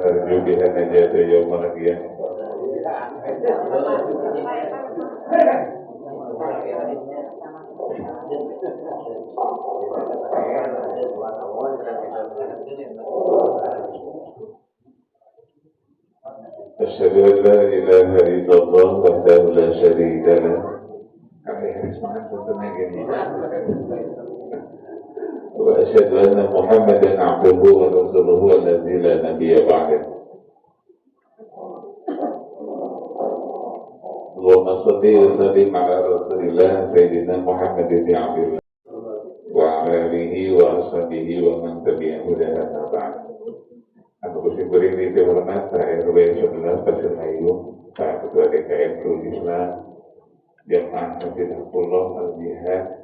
نرجو بها النجاة يوم القيامة. أشهد أن لا إله إلا الله وحده لا شريك له. وأشهد أن محمدا عبده ورسوله الذي لا نبي بعده. اللهم صل وسلم على رسول الله سيدنا محمد بن عبد الله وعلى آله وأصحابه ومن تبعهم بإحسان إلى يوم الدين. Aku bersyukur ini dihormat Pak RW 11 Pasir Hayu, Pak Ketua DKM Nurul Islam, Jamaah Masjidullah Al-Jihad,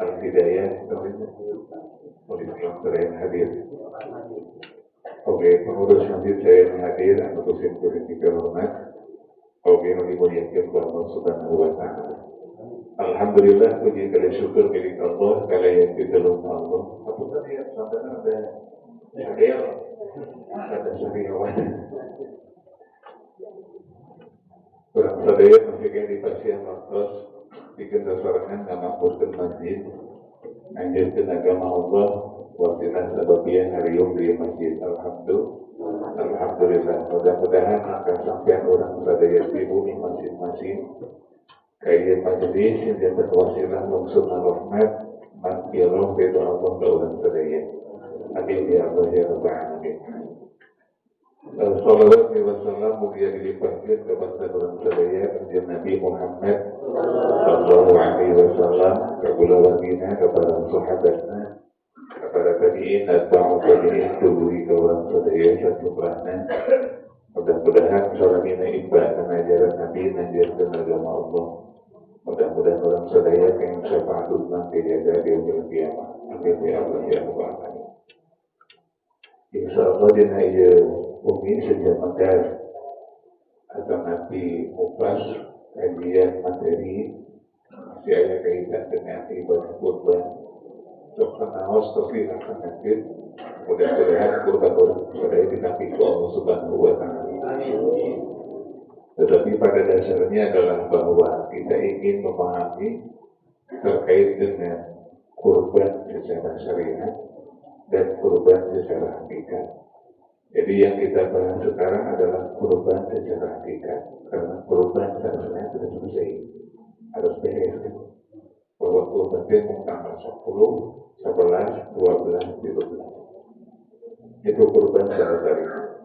Al-Hidayah, Polis Kelantar yang hadir. Oke, pengurus masjid saya yang hadir, aku bersyukur ini dihormat. Oke, dimuliakan Allah Subhanahu wa Ta'ala. Alhamdulillah, puji kali syukur milik Allah, kala yang ditolong Allah. Apa tadi ya, sampai ada syariawan. Kurang sadaya masihkan di pasien waktos, bikin sorangan nama kursus masjid, anjurkan agama Allah, wasilah sababian harium di masjid. Alhamdulillah, mudah-mudahan akan sampai orang sadaya ibu di masjid-masjid. Kayak majelis yang dapat wasilah langsung rahmat, maghfirah ridha Allah ke orang sadaya. Amin ya Allah ya Rabbal alamin. Salawat wa salam mulia dilimpahkan kepada orang sadaya kanjeng Nabi Muhammad sallallahu alaihi wasallam, kepada baginda, kepada sahabatnya, kepada tabi'in atau tabi'in tuluy ke orang sadaya sajumlahna. Mudah-mudahan salamina ibadah ajaran Nabi mengajarkan agama Allah. Mudah-mudahan orang sadaya yang syafaatun nanti ada di yaumil qiyamah. Amin ya Allah ya Rabbal alamin. Insyaallah dina ieu umi sejak makar atau Nabi mupas kajian materi masih ada kaitan dengan ibadah kurban. Dokter Nawas Tofi akan hadir. Mudah-mudahan kurban orang sadaya dinampingi Allah Subhanahu wa Ta'ala. Amin. Tetapi pada dasarnya adalah bahwa kita ingin memahami terkait dengan kurban secara syariat dan kurban secara hakikat. Jadi yang kita bahas sekarang adalah kurban secara hakikat, karena kurban seharusnya sudah selesai, harus beres. Bahwa kurban itu tanggal 10, 11, 12, 13. Itu kurban secara syariat.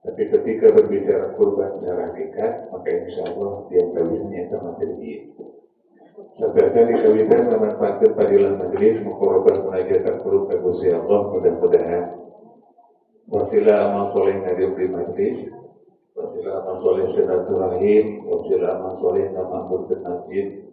Tapi ketika berbicara kurban secara hakikat, maka insya Allah dia kawisannya sama terjadi. Sebenarnya di kawisan memanfaatkan padilah majelis mengkorban munajat kurban ke Gusti Allah, mudah-mudahan wasilah amal soleh hadir di majelis, wasilah amal soleh silaturahim, wasilah amal soleh nama ke masjid,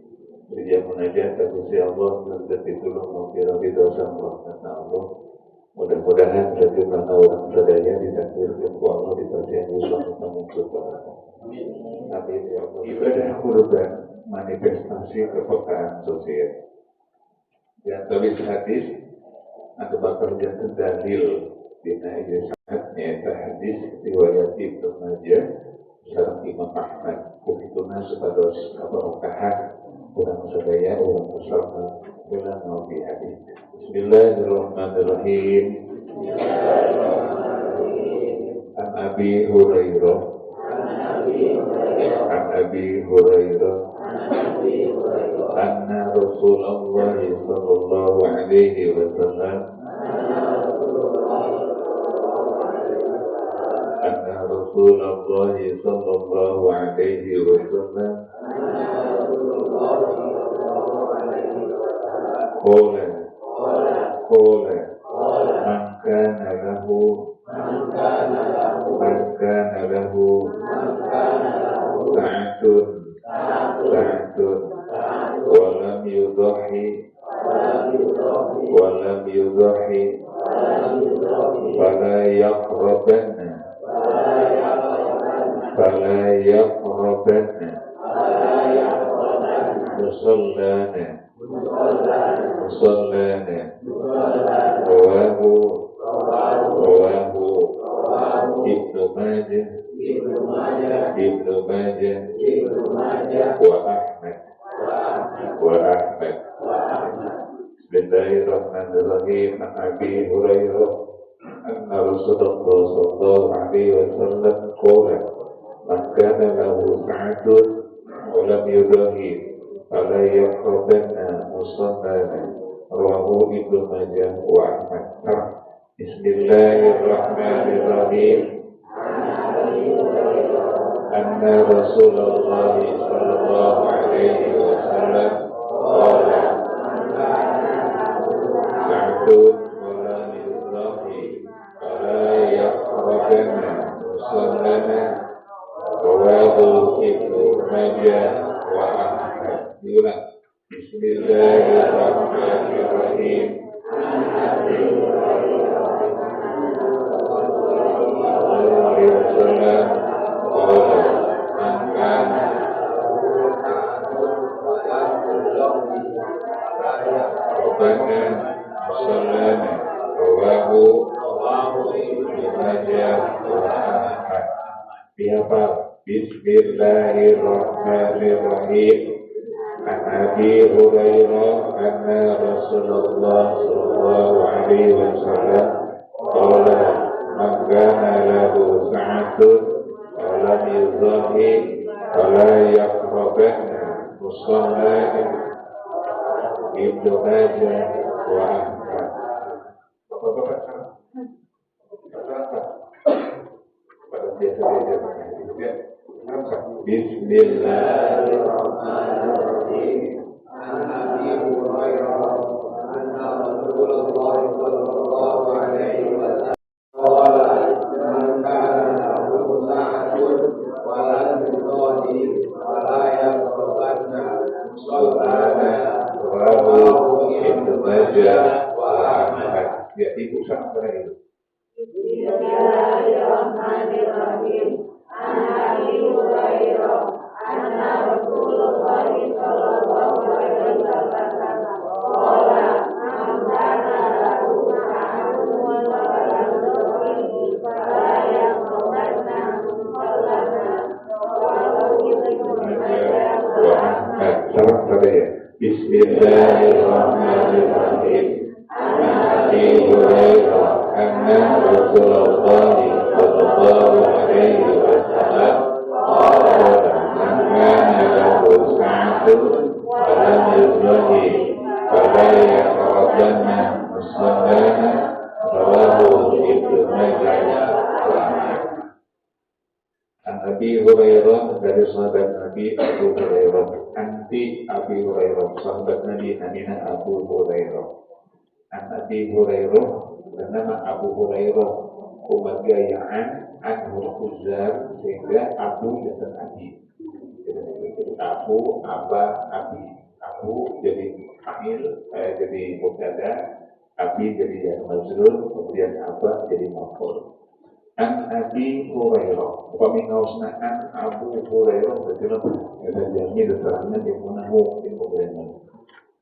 dia munajat ke Gusti Allah dan ditolong menghilangkan dosa rahmat Allah. Mudah-mudahan sejumlah orang sadaya ditakdirkan ku Allah di pasien Islam untuk kepada. Amin. Ya Allah. Ibadah kurban manifestasi kepekaan sosial. Yang tulis hadis ada bakal jantan dalil dina ieu sanad nyaeta hadis riwayat Ibnu Majah sareng Imam Ahmad. Kubituna supados kabarokahan urang sadaya urang bersama ulang nabi hadis. Bismillahirrahmanirrahim. An Abi Hurairah anna Rasulullah sallallahu alaihi wasallam qala man kana lahu sa'atun wa lam yudhi fala yaqrabanna musallana rawahu Bismillahirrahmanirrahim. An Abi Hurairah anna Rasulullah sallallahu alaihi wasallam qala man kana lahu sa'atun wa lam yudahi fala yaqrabanna musallana. Rawahu Ibnu Majah wa Ahmad. Bismillahirrahmanirrahim. Anna Rasulullah sallallahu alaihi wasallam qala sa'atun wa lam yudahi fala yaqrabanna musallana. Rawahu Ibnu Majah wa Ahmad. Bismillahirrahmanirrahim. Bismillahirrahmanirrahim. An Abi Hurairah anna Rasulullah sallallahu alaihi wasallam qala man kana lahu sa'atun wa lam yudahi fala yaqrabanna musallana. Ibnu Majah wa Ahmad. Bapak-bapak pada biasa-biasa Bismillahirrahmanirrahim. An Abi Hurairah anna Rasulullah sallallahu alaihi wasallam qala man kana lahu sa'atun wa lam yudahi fala yaqrabanna musallana. Rawahu Ibnu Majah wa Ahmad. Ya, ibu sampai itu. Bismillahirrahmanirrahim. An Abi Hurairah anna Rasulullah sallallahu alaihi wasallam qala man kana lahu sa'atun wa lam yudahi fala yaqrabanna musallana. Rawahu Ibnu Majah wa Ahmad. Salam saya. Bismillahirrahmanirrahim. An Abi Hurairah anna Rasulullah sallallahu alaihi wasallam qala man kana lahu sa'atun wa lam yudahi fala yaqrabanna musallana. Rawahu Ibnu Majah wa Ahmad. An Abi Hurairah, dari sahabat Nabi Abu Hurairah. Anti Abi Hurairah, sahabat Nabi namanya Abu Hurairah. An Abi Hurairah, bernama Abu Hurairah, kemargayaan Anhul Khuzar, sehingga Abu dan Abi. Jadi Abu, Aba, Abi. Abu jadi fa'il, jadi mubtada, Abi jadi yang majrur, kemudian Aba jadi maf'ul. An Abi Hurairah, pamingausna an Abu Hurairah berarti lebih ada jami diterangkan di munahu di pembenaran.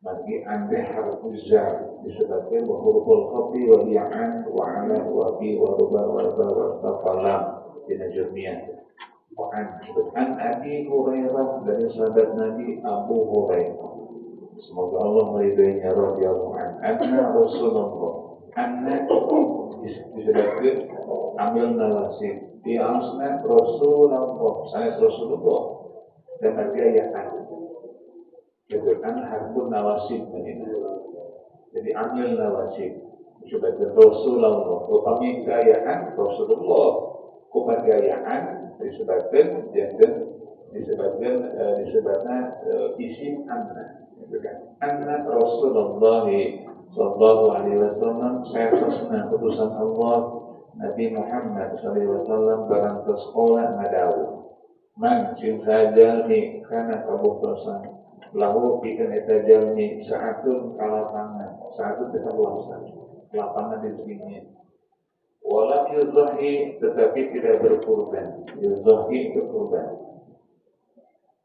Bagi anda harus jar disebabkan huruful khafi wa li'an wa ala wa bi wa ruba wa ba wa falam di najmiyah. Wa an Abi Hurairah, dari sahabat Nabi Abu Hurairah, semoga Allah meridainya radhiyallahu anhu, anna Rasulullah, anna disebabkan ambil nawasib di asna Rasulullah, saya Rasulullah dan bergayaan. Jadi kan harbun nawasib ini. Jadi ambil nawasib disebabkan Rasulullah, upami gayaan Rasulullah, kebergayaan disebabkan isim anna. Anna Rasulullah sallallahu alaihi wasallam, saya rasna utusan Allah Nabi Muhammad sallallahu alaihi wasallam barang sekolah ngadawu man cinta jalmi kana kabutosan lahu bikin eta jalmi sa'atun kalapangan, sa'atun kita luasan lapangan di sini walam yuzahi, tetapi tidak berkurban. Yuzahi itu kurban.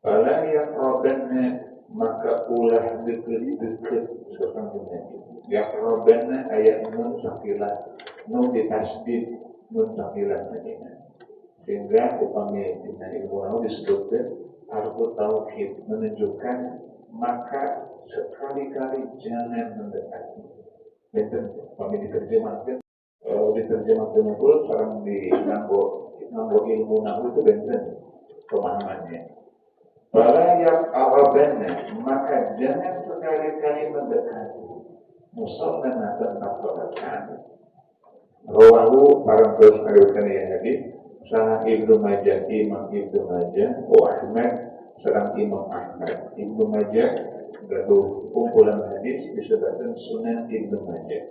Fala yaqrabanna, maka ulah deket-deket sepanjangnya. Yaqrabanna ayat nun sakilah, nun ditasdid, nun sakilah saja. Sehingga upamanya dina ilmu nahu disebutkan harfu tauhid, menunjukkan maka sekali-kali jangan mendekati. benten kami diterjemahkan diterjemahkan pula sekarang di nganggo ilmu nahu itu benten pemahamannya. Bala yang arabannya, maka jangan sekali-kali mendekati musalna tentang sholat kami. Rawahu para terus meriwayatkan yang hadis Sahih Ibnu Majah, Imam Ibnu Majah, Ahmad, serang Imam Ahmad. Ibnu Majah gaduh kumpulan hadis disebutkan Sunan Ibnu Majah.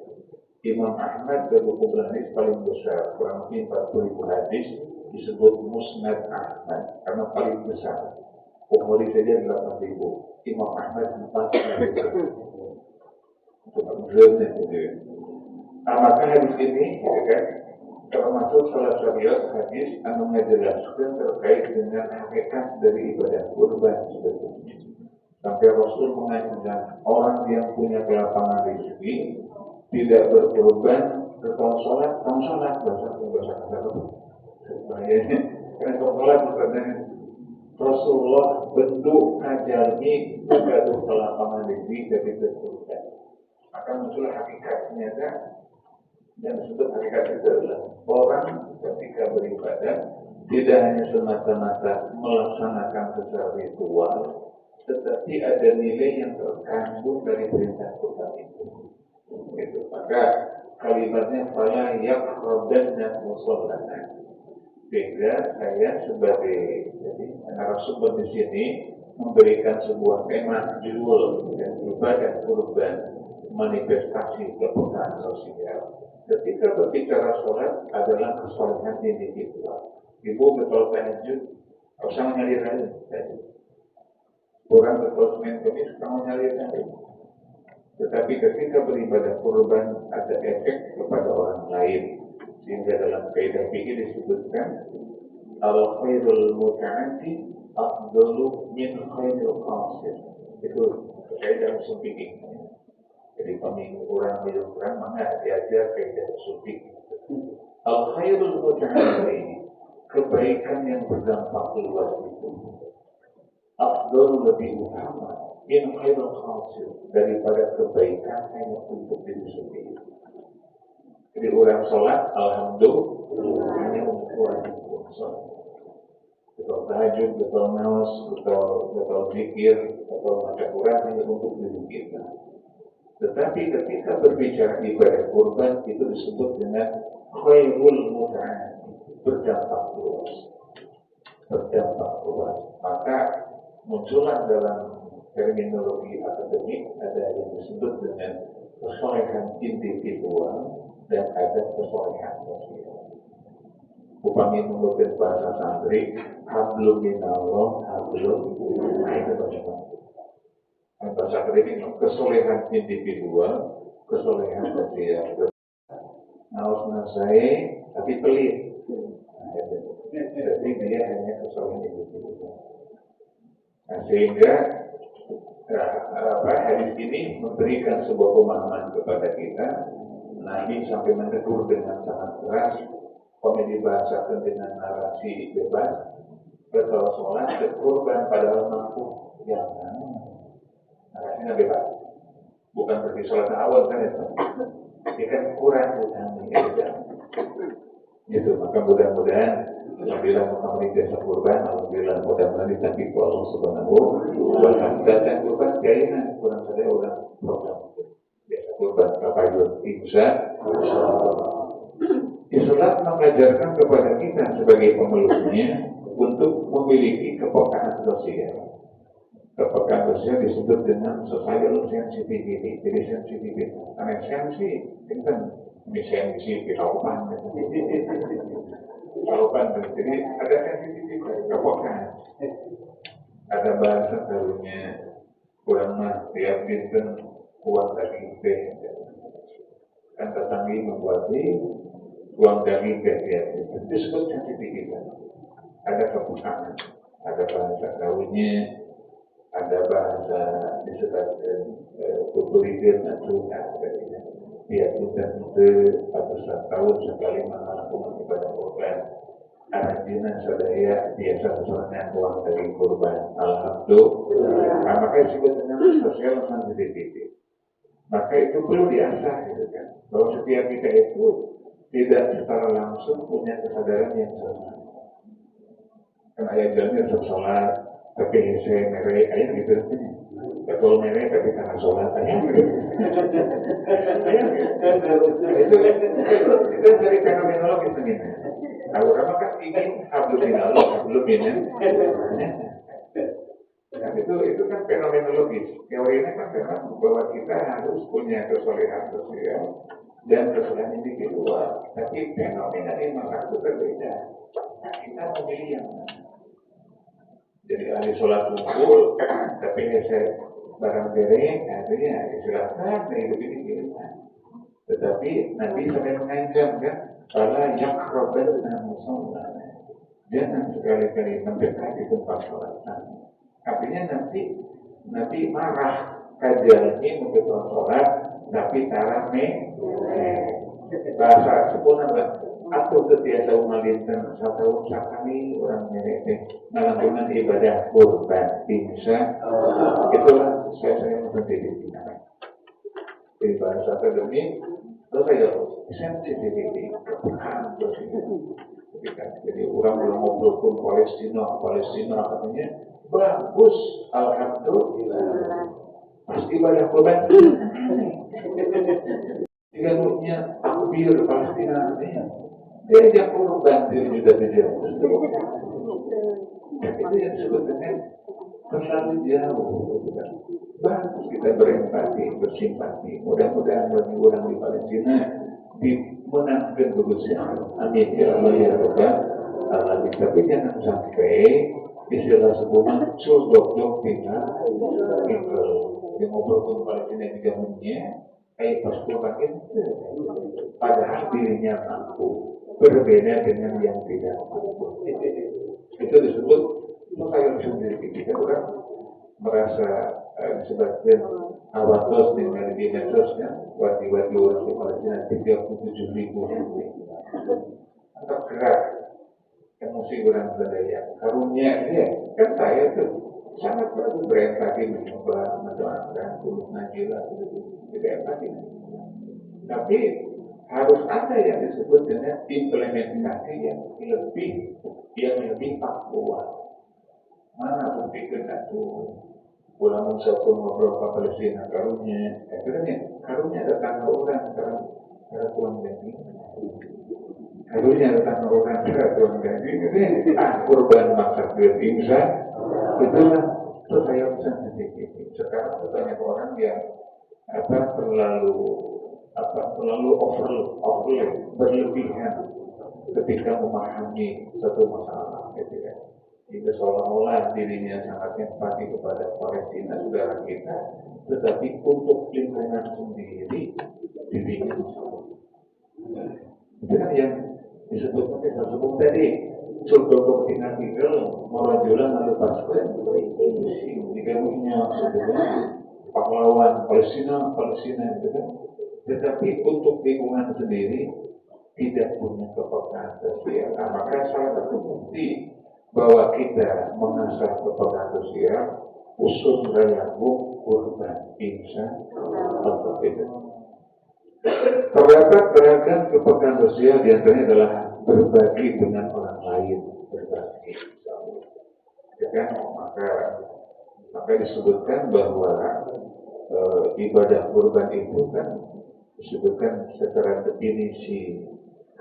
Imam Ahmad gaduh kumpulan hadis paling besar, kurang lebih 40.000 hadis disebut Musnad Ahmad karena paling besar. Umurnya saja 8.000. Imam Ahmad 4.000. Maka hadis ini, ya kan, termasuk salah satu hadis yang menjelaskan terkait dengan hakikat dari ibadah kurban sebetulnya. Sampai Rasul mengajarkan orang yang punya kelapangan rezeki tidak berkurban, kalau sholat, bahasa kasar. Karena sholat bukan Rasulullah bentuk ngajarni gaduh kelapangan rezeki dari berkurban. Maka muncul hakikatnya kan. Yang disebut hakikat itu adalah orang ketika beribadah tidak hanya semata-mata melaksanakan secara ritual, tetapi ada nilai yang terkandung dari perintah Tuhan itu. Gitu. Maka kalimatnya fala yaqrabanna musallana. Sehingga saya sebagai narasumber di sini memberikan sebuah tema judul ibadah kurban manifestasi kepekaan sosial. Ketika berbicara sholat adalah kesalahan individual. Ibu betul tahajud, usah mengalir lagi. Orang betul Senin Kamis, kamu mengalir lagi. Tetapi ketika beribadah kurban ada efek kepada orang lain. Sehingga dalam kaidah fikih disebutkan al-khairul muta'ati afdalu min khairul qasir. Itu kaidah fikih. Jadi peminggu orang mana diajar kaidah fikih. Al-khairul muta'ati, kebaikan yang berdampak luas itu afdalu lebih utama min khairul qasir daripada kebaikan hanya untuk diri sendiri. Jadi orang sholat, alhamdulillah, hanya untuk orang yang sholat. Betul tahajud, betul nawas, betul zikir, betul baca Quran hanya untuk diri kita. Tetapi ketika berbicara ibadah kurban itu disebut dengan khairul mut'ah, berdampak luas. Maka muncullah dalam terminologi akademik ada yang disebut dengan kesolehan individual dan ada kesolehan sosial. Upami mengutip bahasa santri, hablum minallah, hablum minallah. Bahasa akademik kesolehan individual, kesolehan sosial. Naos nasai tapi pelit. Jadi dia hanya kesolehan individual. Nah, sehingga hadis ini memberikan sebuah pemahaman kepada kita. Nabi sampai menegur dengan sangat keras, komedi dibahasakan dengan narasi bebas, betul sholat berkorban padahal mampu, jangan. Narasinya bebas, bukan berarti sholat awal kan itu, dia kan kurang utangnya gitu. Maka mudah-mudahan alhamdulillah Muhammad jasa kurban, alhamdulillah mudah-mudahan ditampi Allah Subhanahu wa ta'ala. Dan kurban kayaknya kurang saja orang program jasa kurban kapayun insya Allah. Islam mengajarkan kepada kita sebagai pemeluknya untuk memiliki kepekaan sosial. Kepekaan sosial disebut dengan social sensitivity. Jadi sensitivitas. Karena sensi kita sensi kehidupan. Jadi ada sensitivitas kepekaan. Ada bahasa barunya kurang mah tiap dinten kuat daging teh. Kan tetanggi membuat uang daging teh itu disebut sensitivitas. Ada kepekaan, ada bahasa gaulnya, ada bahasa disebutkan kulturigel natuna sebagainya. Dia sudah atau 1 tahun sekali melakukan ibadah kurban. Artinya sadaya biasa misalnya uang dari kurban. Alhamdulillah. Makanya disebut dengan social sensitivity. Maka itu perlu diasah gitu kan. Bahwa setiap kita itu tidak secara langsung punya kesadaran yang sama. Kan ayah bilangnya tetap sholat, tapi saya merek, ayah gitu katanya. Betul merek tapi karena sholat, ayah gitu. Itu dari fenomenologi sebenarnya. Nah, orang kan ingin belum ini. Nah, itu kan fenomenologis. Teorinya kan memang bahwa kita harus punya kesolehan sosial dan kesolehan individual. Tapi fenomena di masa itu berbeda. Nah, kita memilih yang mana? Jadi ahli sholat kumpul, tapi saya barang dereng, artinya silakan hidup ini pilihan. Tetapi Nabi sampai mengancam kan, kalau yakroban musola, jangan sekali-kali mendekati tempat sholat. Artinya nanti marah kajiannya untuk sholat, tapi tarame bahasa sempurna lah. Aku terbiasa umalintan satu sekali orang mereka melakukan ibadah kurban bisa. Itulah saya menjadi di bahasa akademik. Terus saya sensitivity jadi orang belum ngobrol pun Palestina katanya bagus, alhamdulillah. Pasti ibadah kurban. Jika punya takbir Palestina artinya dia kurban diri juga tidak. Itu yang sebetulnya terlalu jauh. Bagus kita berempati, bersimpati. Mudah-mudahan bagi orang di Palestina dimenangkan kebesaran. Amin ya Allah ya Rabbal alamin. Tapi jangan sampai istilah sebuah curdok tinggal yang ngobrol Palestina juga punya kayak pas kurban itu padahal dirinya mampu berbeda dengan yang tidak mampu. Itu disebut saya sendiri kita orang merasa sebagian awatos dengan di medsosnya wajib-wajib orang di Palestina 37.000 tergerak emosi orang berdaya karunia dia kan saya tuh sangat bagus berempati mencoba mendoakan tulus najilah tidak empati tapi harus ada yang disebut dengan implementasi yang lebih akurat. Mana bukti itu ulama satu ngobrol ke Palestina karunia karunia datang ke orang karena Tuhan ganti karunia datang ke orang karena Tuhan ganti kurban maksud bisa itulah itu saya sensitif. Sekarang banyak orang yang terlalu over berlebihan ketika memahami satu masalah gitu ya. Itu seolah-olah dirinya sangat empati kepada Palestina saudara kita, tetapi untuk lingkungan sendiri dirinya itu kan yang disebut tadi surga kepentingan tinggal merajulah melepaskan jika punya sebenarnya pahlawan Palestina gitu kan. Tetapi untuk lingkungan sendiri tidak punya kepekaan sosial. Nah, maka salah satu bukti bahwa kita mengasah kepekaan sosial usul rayabuk kurban insan atau tidak. Terdapat beragam kepekaan sosial diantaranya adalah berbagi dengan orang lain, berbagi. Maka disebutkan bahwa ibadah kurban itu kan disebutkan secara definisi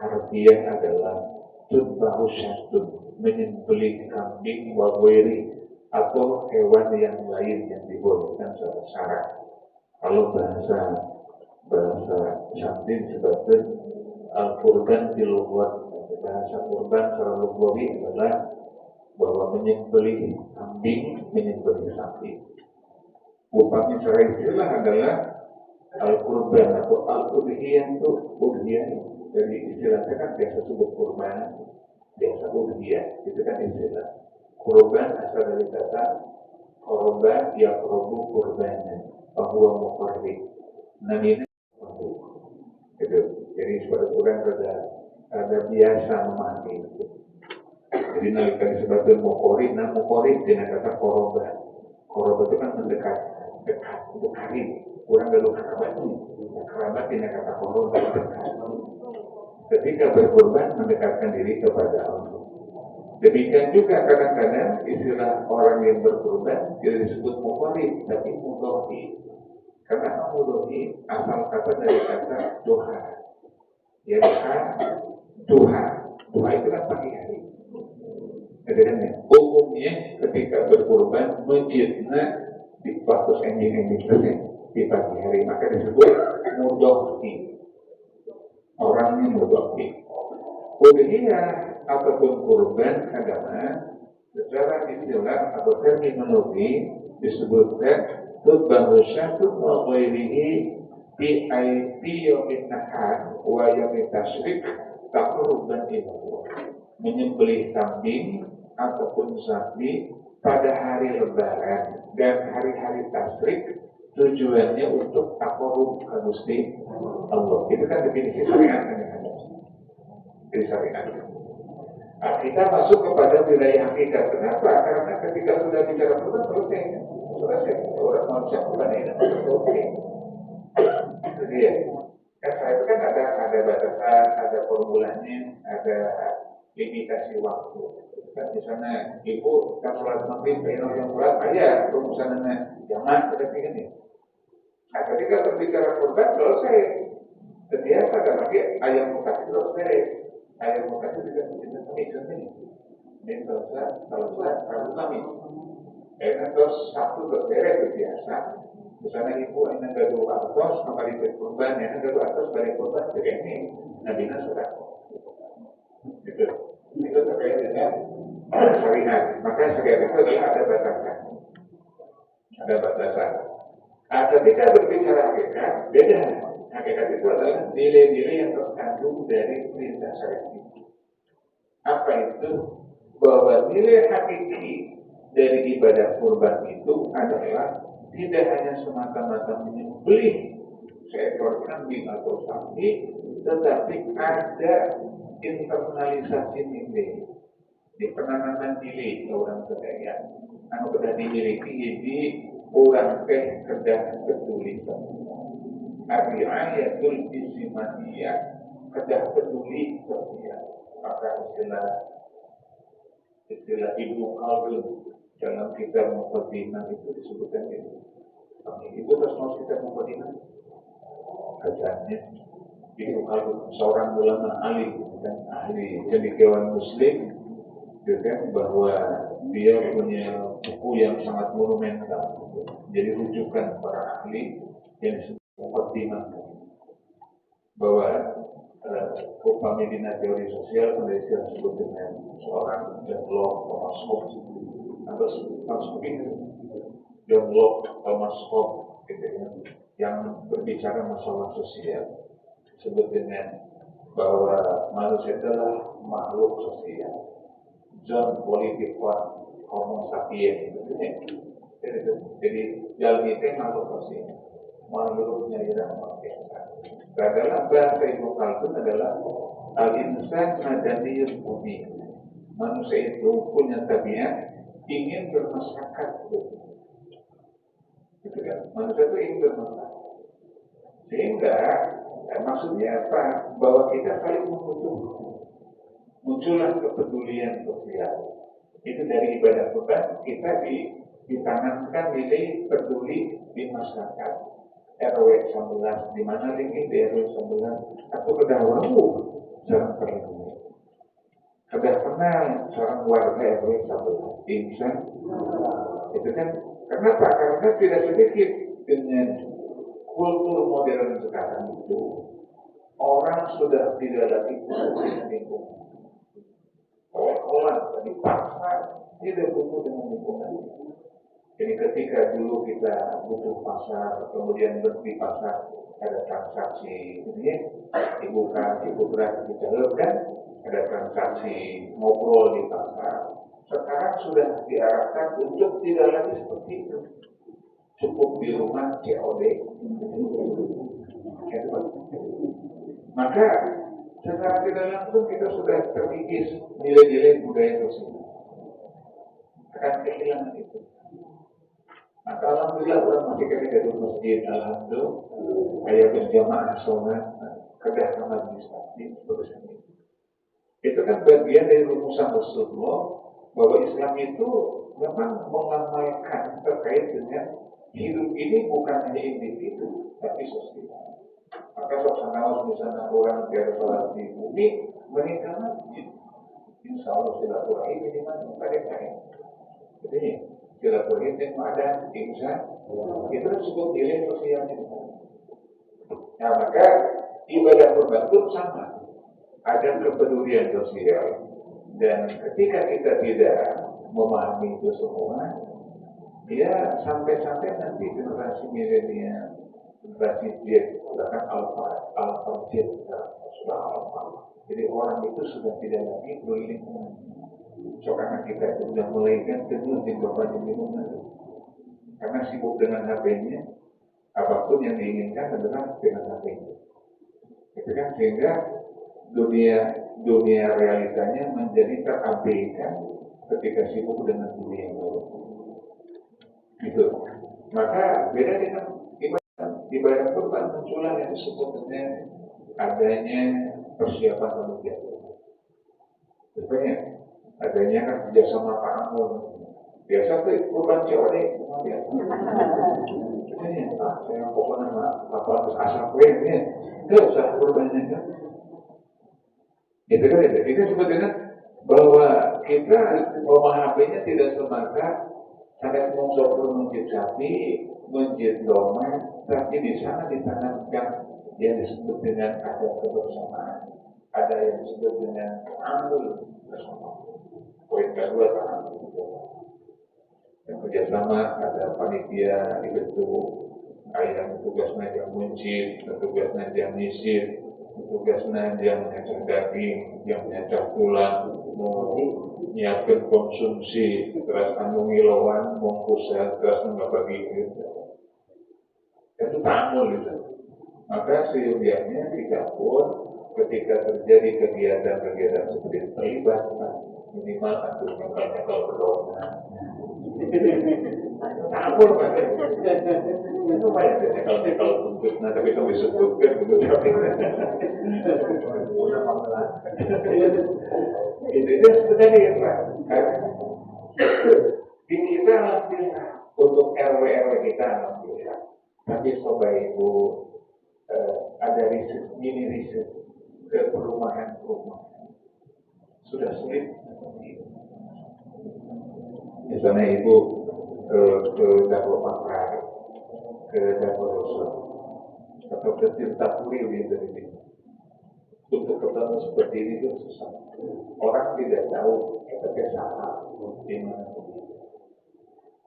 harfiah adalah tudbahu syatun, menyembelih kambing wawiri atau hewan yang lain yang dibolehkan secara syarak. Kalau bahasa syamsin sebabnya al-kurban di luar bahasa kurban secara lugawi adalah bahwa menyembelih kambing, menyembelih sapi. Upamanya secara istilah adalah al-kurban atau al-udhiyah itu udhiyah. Jadi istilahnya kan biasa sebut kurban, biasa udhiyah. Itu kan istilah. Kurban asal dari kata korban yang robu kurbanan bahwa mukorri. Namanya gitu. Jadi sebagai orang ada biasa memahami itu. Jadi nalika disebutkan mukori dengan kata korban. Korban itu kan mendekat, dekat, karib. kurang lalu kerabat ini kata korban. Ketika berkorban mendekatkan diri kepada Allah. Demikian juga kadang-kadang istilah orang yang berkorban tidak disebut muqarrib, tapi mudhohi. Karena mudhohi asal kata dari kata duha. Ya duha itu kan pagi hari. Kadang-kadang umumnya ketika berkorban masjidnya di waktu enjing di pagi hari, maka disebut mudhohi. Orangnya mudhohi. Udhiyah ataupun kurban agama secara istilah atau terminologi disebutkan tudbahu syatun wa ghairihi fi yaumin nahar wa yaumin tasyrik taqarruban ilallah. Menyembelih kambing ataupun sapi pada hari lebaran dan hari-hari tasyrik tujuannya untuk taqarrub ke Gusti Allah. Itu kan definisi syariat kan. Di syariat. Nah, kita masuk kepada wilayah hakikat. Kenapa? Karena ketika sudah bicara kurban selesai. Orang manusia kurban ini selesai. Itu dia. Kan saya itu kan ada batasan, ada formulanya, ada limitasi waktu. Kan di sana ibu kan sholat maghrib, yang sholat ayah, rumusannya jangan seperti ini. Nah, ketika berbicara kurban selesai. Terbiasa kan lagi ayam mutasi terus beres. Ayam mutasi juga tidak kami. Ini selesai Rabu Kamis. Terus Sabtu terus beres biasa. Misalnya ibu ini gaduh atas, maka di kurban, ini gaduh atas dari kurban, jadi ini Nabi Nasrullah. Itu terkait dengan syariat. Maka syariat itu adalah ada batasan. Nah, ketika berbicara hakikat, beda. Hakikat itu adalah nilai-nilai yang terkandung dari perintah syariat. Apa itu? Bahwa nilai hakiki dari ibadah kurban itu adalah tidak hanya semata-mata menyembelih seekor kambing atau sapi, tetapi ada internalisasi nilai di penanaman nilai orang sedaya. Anu sudah dimiliki di orang teh kedah peduli. Ar-ri'ayatul jismaniyah, kedah peduli sosial. Maka istilah Ibnu Khaldun dalam kitab Muqaddimah itu disebutkan itu. Itu terus mau kitab Muqaddimah. Kajiannya Ibnu Khaldun seorang ulama ahli cendekiawan Muslim, juga bahwa dia punya buku yang sangat monumental, jadi rujukan para ahli yang disebut Muqaddimah, bahwa upami dina teori sosial menjadi disebut dengan seorang John Locke Thomas Hobbes atau John Locke Thomas Hobbes gitu ya, yang berbicara masalah sosial, disebut dengan bahwa manusia adalah makhluk sosial. John Politicon Homo sapiens gitu ya. Jadi jalan itu makhluk sosial. Makhluknya ialah manusia. Dalam bahasa Ibnu Khaldun adalah al-insan madaniyun bumi. Manusia itu punya tabiat ingin bermasyarakat. Gitu kan? Manusia itu ingin bermasyarakat. Sehingga maksudnya apa? Bahwa kita saling membutuhkan. Muncullah kepedulian sosial. Itu dari ibadah kurban kita ditanamkan nilai peduli di masyarakat. RW 11 di mana ini di RW 11 atau kedah wawu sareng perlu. Kedah kenal sareng warga RW 11 insan. Itu kan kenapa? Karena tidak sedikit dengan kultur modern sekarang itu orang sudah tidak lagi peduli dengan lingkungan. Oleh-oleh di pasar tidak butuh dengan lingkungan. Jadi ketika dulu kita butuh pasar, kemudian berhenti pasar, ada transaksi, ini ibu beras dijalurkan, ada transaksi ngobrol di pasar. Sekarang sudah diarahkan untuk tidak lagi seperti itu, cukup di rumah COD. Maka secara tidak langsung kita sudah terkikis nilai-nilai budaya sosial. Akan kehilangan itu. Maka alhamdulillah orang masih ketika di masjid, alhamdulillah, ayah berjamaah sholat, kedah sama administrasi, seterusnya. Itu kan bagian dari rumusan Rasulullah bahwa Islam itu memang mengamalkan terkait dengan hidup ini bukan hanya individu, tapi sosial. Maka sok misalnya orang biar sholat di bumi, mereka masjid. Insya Allah silaturahim ini mana mereka. Jadi silaturahim yang ada insan itu disebut nilai sosialnya. Nah maka ibadah kurban pun sama, ada kepedulian sosial, dan ketika kita tidak memahami itu semua, dia sampai-sampai nanti generasi milenial, generasi Z, bahkan alpha Z sudah alpha. Jadi orang itu sudah tidak lagi peduli lingkungan. Karena kita itu sudah mulai kan kenal di bawah lingkungan. Karena sibuk dengan HP-nya, apapun yang diinginkan adalah dengan HP-nya. Itu kan sehingga dunia realitanya menjadi terabaikan ketika sibuk dengan dunia yang baru. Gitu. Maka beda dengan ibadah kurban muncullah yang disebut dengan adanya persiapan manusia. Sebenarnya adanya kan kerjasama Pak Amul. Biasa tuh kurban COD kemudian. Saya pokoknya apa asal kuenya, nggak usah kurbannya kan. Itu kan itu sebetulnya bahwa kita memahaminya tidak semata sangat mencoba menjadi sapi, menjadi domba, tapi di sana ditanamkan yang disebut dengan ada kebersamaan, ada yang disebut dengan amul bersama. Poin kedua amul yang kerjasama, ada panitia dibentuk, yang tugasnya yang muncul, tugasnya yang nyisir, tugasnya yang menyacak daging, yang menyacak tulang, menyiapkan konsumsi, terus ngilauan, mengkusah, terus membagi gitu. Itu tamu gitu. Maka seyogianya kita pun ketika terjadi kegiatan-kegiatan seperti itu terlibat, minimal atau nyekal berdoa. Tamu kan? Itu banyak nyekal untuk nanti kita disebutkan gitu. Itu sebenarnya kan? Di kita alhamdulillah untuk RW kita alhamdulillah. Tapi Sobat Ibu ada riset, mini riset ke perumahan sudah sulit. Misalnya Ibu ke Dapur Makrar, ke Dapur Rusun, atau ke Tirtapuri di sini. Untuk ketemu seperti ini itu susah. Orang tidak tahu kita kesalahan di mana.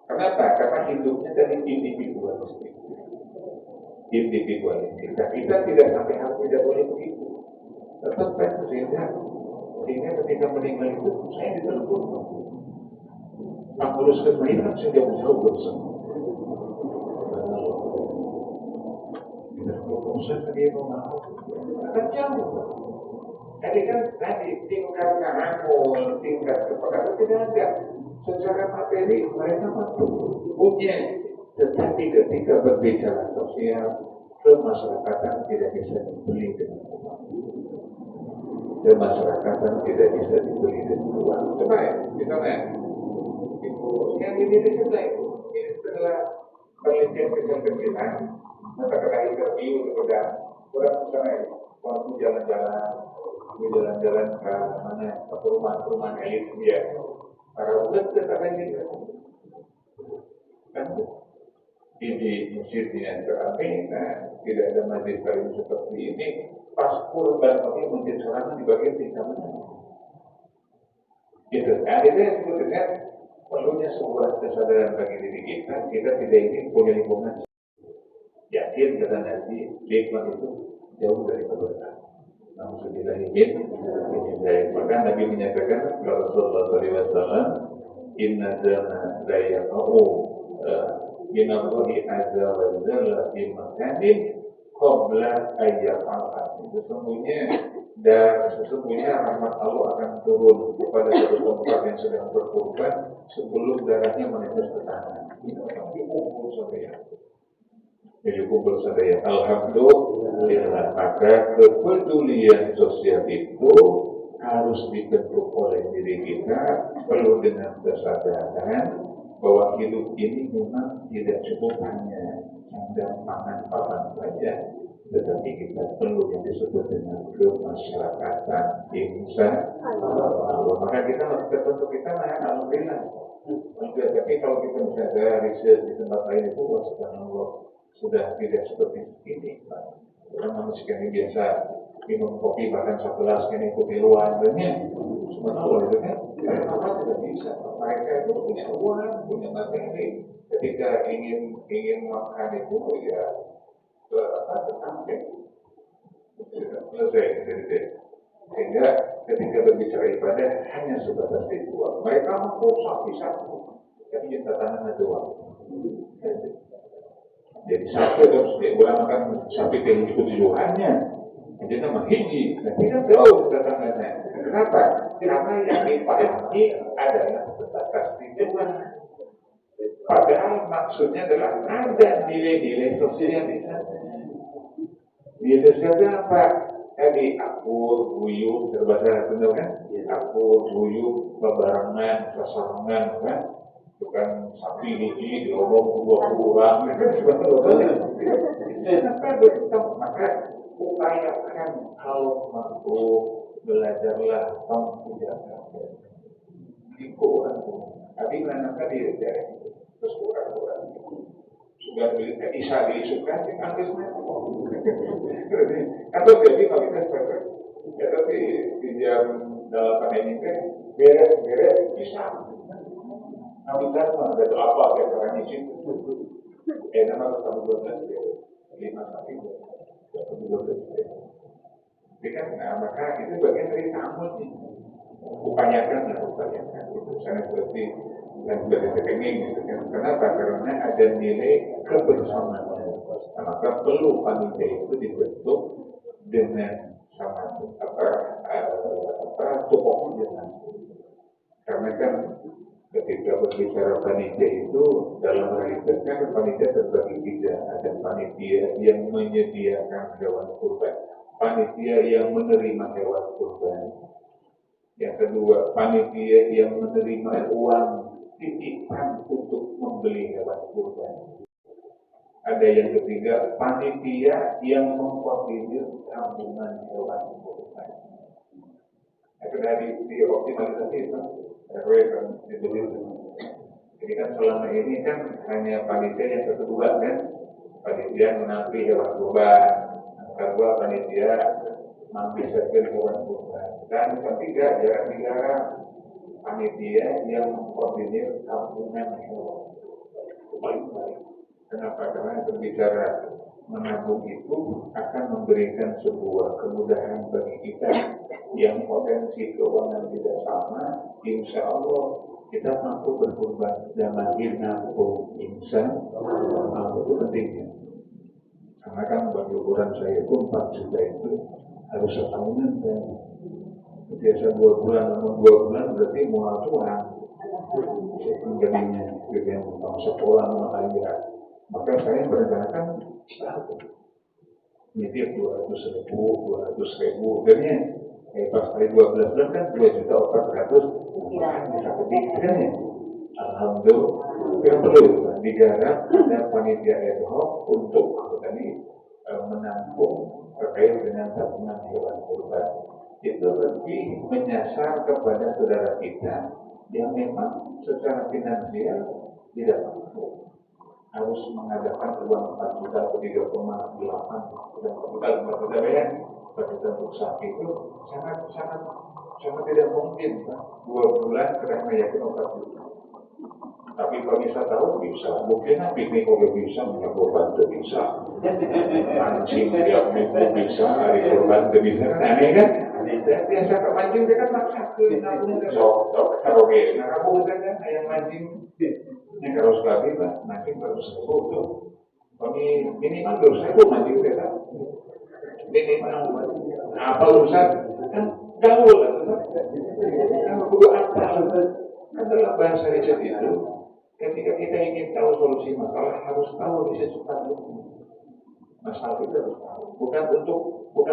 Kenapa? Karena hidupnya dari individualistik. Kita tidak sampai harus tidak boleh begitu. Tetap sehingga ketika meninggal itu saya ditelepon. Menguruskan mayat saya jauh-jauh bersama. Ustaz tadi mau akan jauh. Tadi kan tingkat kehamul, tingkat kepekatan tidak ada. Secara materi mereka punya, tetapi ketika berbicara sosial kemasyarakatan tidak bisa dibeli dengan uang. Kemasyarakatan tidak bisa dibeli dengan uang. Coba ya, misalnya ibu yang ini kita ini setelah penelitian kecil-kecilan, maka kita interview kepada orang misalnya waktu jalan-jalan ke mana ke perumahan elit dia. Para umat tetap ini kan di masjid yang terakhir tidak ada majlis kayu seperti ini. Pas kurban kami masjid serangan di bagian tingkat mana? Gitu. Akhirnya sebetulnya perlunya sebuah kesadaran bagi diri kita tidak ingin punya lingkungan. Yakin karena nanti lingkungan itu jauh dari keberkahan. Namun sudah ingin maka Nabi menyatakan Rasulullah SAW inna dana la yaqa'u minallahi azza wa jalla fi makanin qabla ayyafalha. Sesungguhnya rahmat Allah akan turun kepada satu tempat yang sedang berkorban sebelum darahnya menetes ke tanah. Ini akan dikumpul saudara. Dikumpul saudara. Alhamdulillah. Maka kepedulian sosial itu harus dibentuk oleh diri kita, perlu dengan kesadaran bahwa hidup ini memang tidak cukup hanya sandang pangan papan saja, tetapi kita perlu yang disebut dengan kemasyarakatan insan. Maka kita tertentu kita alhamdulillah. Tapi kalau kita misalnya riset di tempat lain itu, subhanallah, sudah tidak seperti ini. Karena manusia ini biasa minum kopi bahkan 11 ini kopi luar banyak. Subhanallah itu kan, apa tidak bisa. Mereka itu punya uang, punya materi. Ketika ingin makan itu ya selesai. Sehingga ketika berbicara ibadah hanya sebatas ritual. Mereka mampu sapi-sapi, tapi yang tantangan doang. Jadi sapi harus diulangkan sapi yang tujuannya. Jadi nama hiji, dan tidak tahu tantangannya. Kenapa? Karena yang dipahami adalah sebatas ritual. Padahal maksudnya adalah ada nilai-nilai sosial di sana. Nilai sosial apa? Tadi akur, buyuk, berbahasa benar kan? Akur, buyuk, bebarengan, sasarangan kan? Bukan sapi hiji, diomong dua kurang, kan sebetulnya. Maka upayakan kalau mampu belajarlah kamu tidak sampai. Ikut orang tu, tapi mana tadi dia terus kurang. Sudah bisa diisukan, habisnya. Atau jadi kalau kita sepakat, ya tapi pinjam dalam ini kan beres bisa. Nah kita ada tu apa kayak orang izin? Nama kamu 12 ya, 5 sapi, 12 ya. Jadi kan, maka itu bagian dari tamu nih. Upayakan. Itu sangat seperti dan berdekat gitu kan. Kenapa? Karena ada nilai kebersamaan. Maka perlu panitia itu dibentuk dengan sama tokohnya. Karena kan ketika berbicara panitia itu dalam realitasnya kan panitia terbagi tiga. Ada panitia yang menyediakan hewan kurban, panitia yang menerima hewan kurban. Yang kedua, panitia yang menerima uang titipan untuk membeli hewan kurban. Ada yang ketiga, panitia yang mengkoordinir tabungan hewan kurban. Itu dari dioptimalisasi itu, jadi kan selama ini kan hanya panitia yang kedua kan, panitia mengambil hewan kurban. Kedua, panitia membesarkan hewan kurban. Dan ketiga, jarang dilarang panitia yang mengkoordinir tabungan hewan. Baik-baik. Kenapa? Karena berbicara menabung itu akan memberikan sebuah kemudahan bagi kita yang potensi keuangan tidak sama. Insya Allah kita mampu berkorban dan lagi nabung. Insya Allah itu pentingnya. Karena kan bagi ukuran saya itu 4 juta itu harus setahunan kan. Biasa 2 bulan, namun 2 bulan berarti mual Tuhan. Jadinya gitu yang mau sekolah mau ayah. Maka saya berencanakan nyetir 200.000, akhirnya pas kali 12 bulan kan 2.400.000 bisa lebih kan ya. Alhamdulillah kita perlu digarap dan panitia ad hoc untuk tadi menampung terkait dengan tabungan hewan kurban. Itu lebih menyasar kepada saudara kita yang memang secara finansial tidak mampu, harus mengadakan uang 4 juta atau 3,8 dan 4 juta bayar 4 juta untuk sapi itu sangat tidak mungkin. 2 bulan karena yakin 4 juta. Tapi kalau bisa tahu bisa, mungkin piknik juga bisa, minyak korban juga bisa, mancing tiap minggu bisa, hari korban juga bisa, kan aneh kan? Biasa ke mancing dia kan maksa ke nabung ke sok karaoke, kamu kan yang mancing, ini kalau sekali lah mancing 100.000 tuh, Kami minimal 2.000 mandi kita. Minimal apa urusan kan gaul kan kudu apa kan dalam bahasa Richard itu ketika kita ingin tahu solusi masalah harus tahu di sesuatu masalah itu harus tahu bukan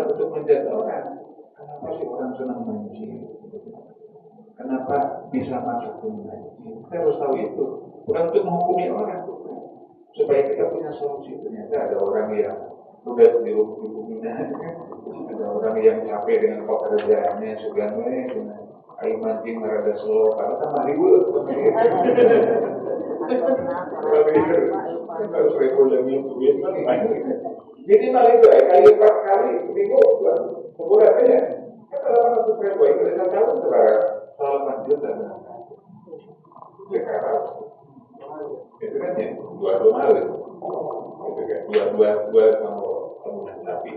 untuk menjaga orang. Kenapa sih orang senang mancing? Kenapa bisa masuk ke mancing? Kita harus tahu itu bukan untuk menghukumi orang supaya kita punya solusi. Ternyata ada orang yang sudah dihukumi, ada orang yang capek dengan pekerjaannya sebenarnya air mancing merada slow karena sama ribut harus regulasi untuk jadi malah itu kali 4 kali minggu sebulan aja kalau 800.000 itu bisa tahu sekarang salaman juta sekarang itu kan ya 22 Maret itu kan 22 sama sapi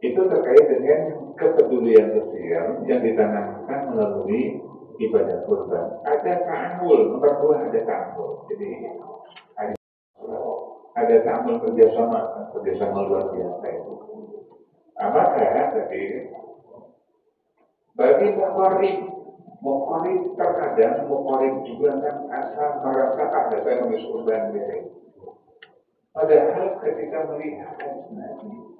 itu terkait dengan kepedulian sosial yang ditanamkan melalui ibadah kurban. Ada ta'amul, nomor 2 ada ta'amul. Jadi ada ta'amul kerjasama luar biasa itu. Maka tadi bagi muqarrib terkadang muqarrib juga kan asal merasa ada saya nulis kurban diri. Padahal ketika melihat Nabi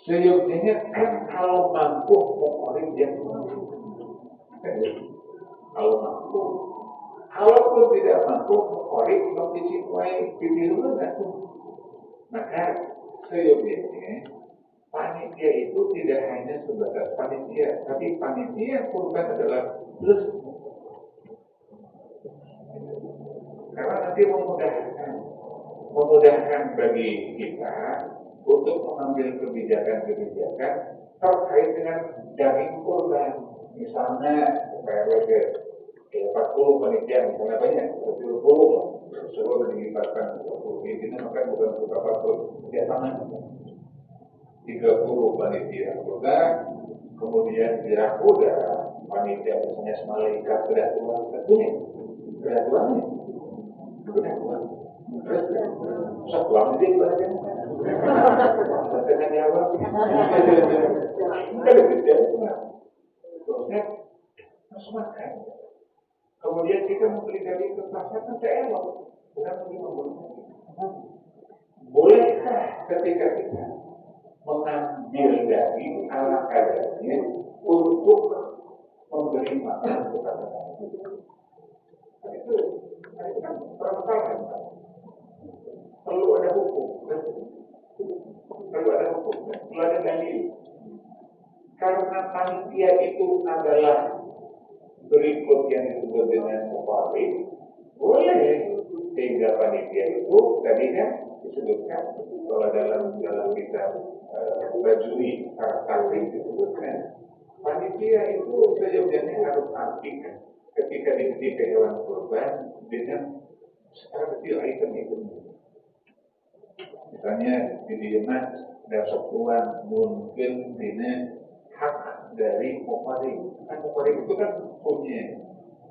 seyogianya kan kalau mampu muqarrib yang mampu. Kalau mampu, kalaupun tidak mampu muqarrib mempunyai pilihan itu. Maka seyogianya panitia itu tidak hanya sebatas panitia, tapi panitia kurban adalah plus. Karena nanti memudahkan bagi kita untuk mengambil kebijakan-kebijakan terkait dengan daging kurban. Misalnya PRWG 40 panitia, misalnya banyak, 70 seluruh dilibatkan 20 ini maka bukan suka 40 ya sama 30 panitia juga, kemudian Birakuda panitia misalnya Semalika sudah tua tentunya sudah tuanya setelah ini bagaimana? Dengan jawab, kita lebih jauh. Terusnya harus makan. Kemudian kita membeli dari ke pasar kan elok, bukan lagi membeli. Bolehkah ketika kita mengambil dari ala kadarnya untuk memberi makan kepada itu kan permasalahan. Perlu ada hukum, perlu ada dalil. Karena panitia itu adalah berikut yang disebut dengan muqarrib, boleh sehingga panitia itu tadi kan disebutkan kalau dalam kitab Bajuri Takrim disebutkan panitia itu sejauhnya harus aktif ketika diberi hewan kurban dengan secara kecil item. Misalnya di Yemen dan sekuan mungkin dengan hak dari muqarrib. Kan muqarrib itu kan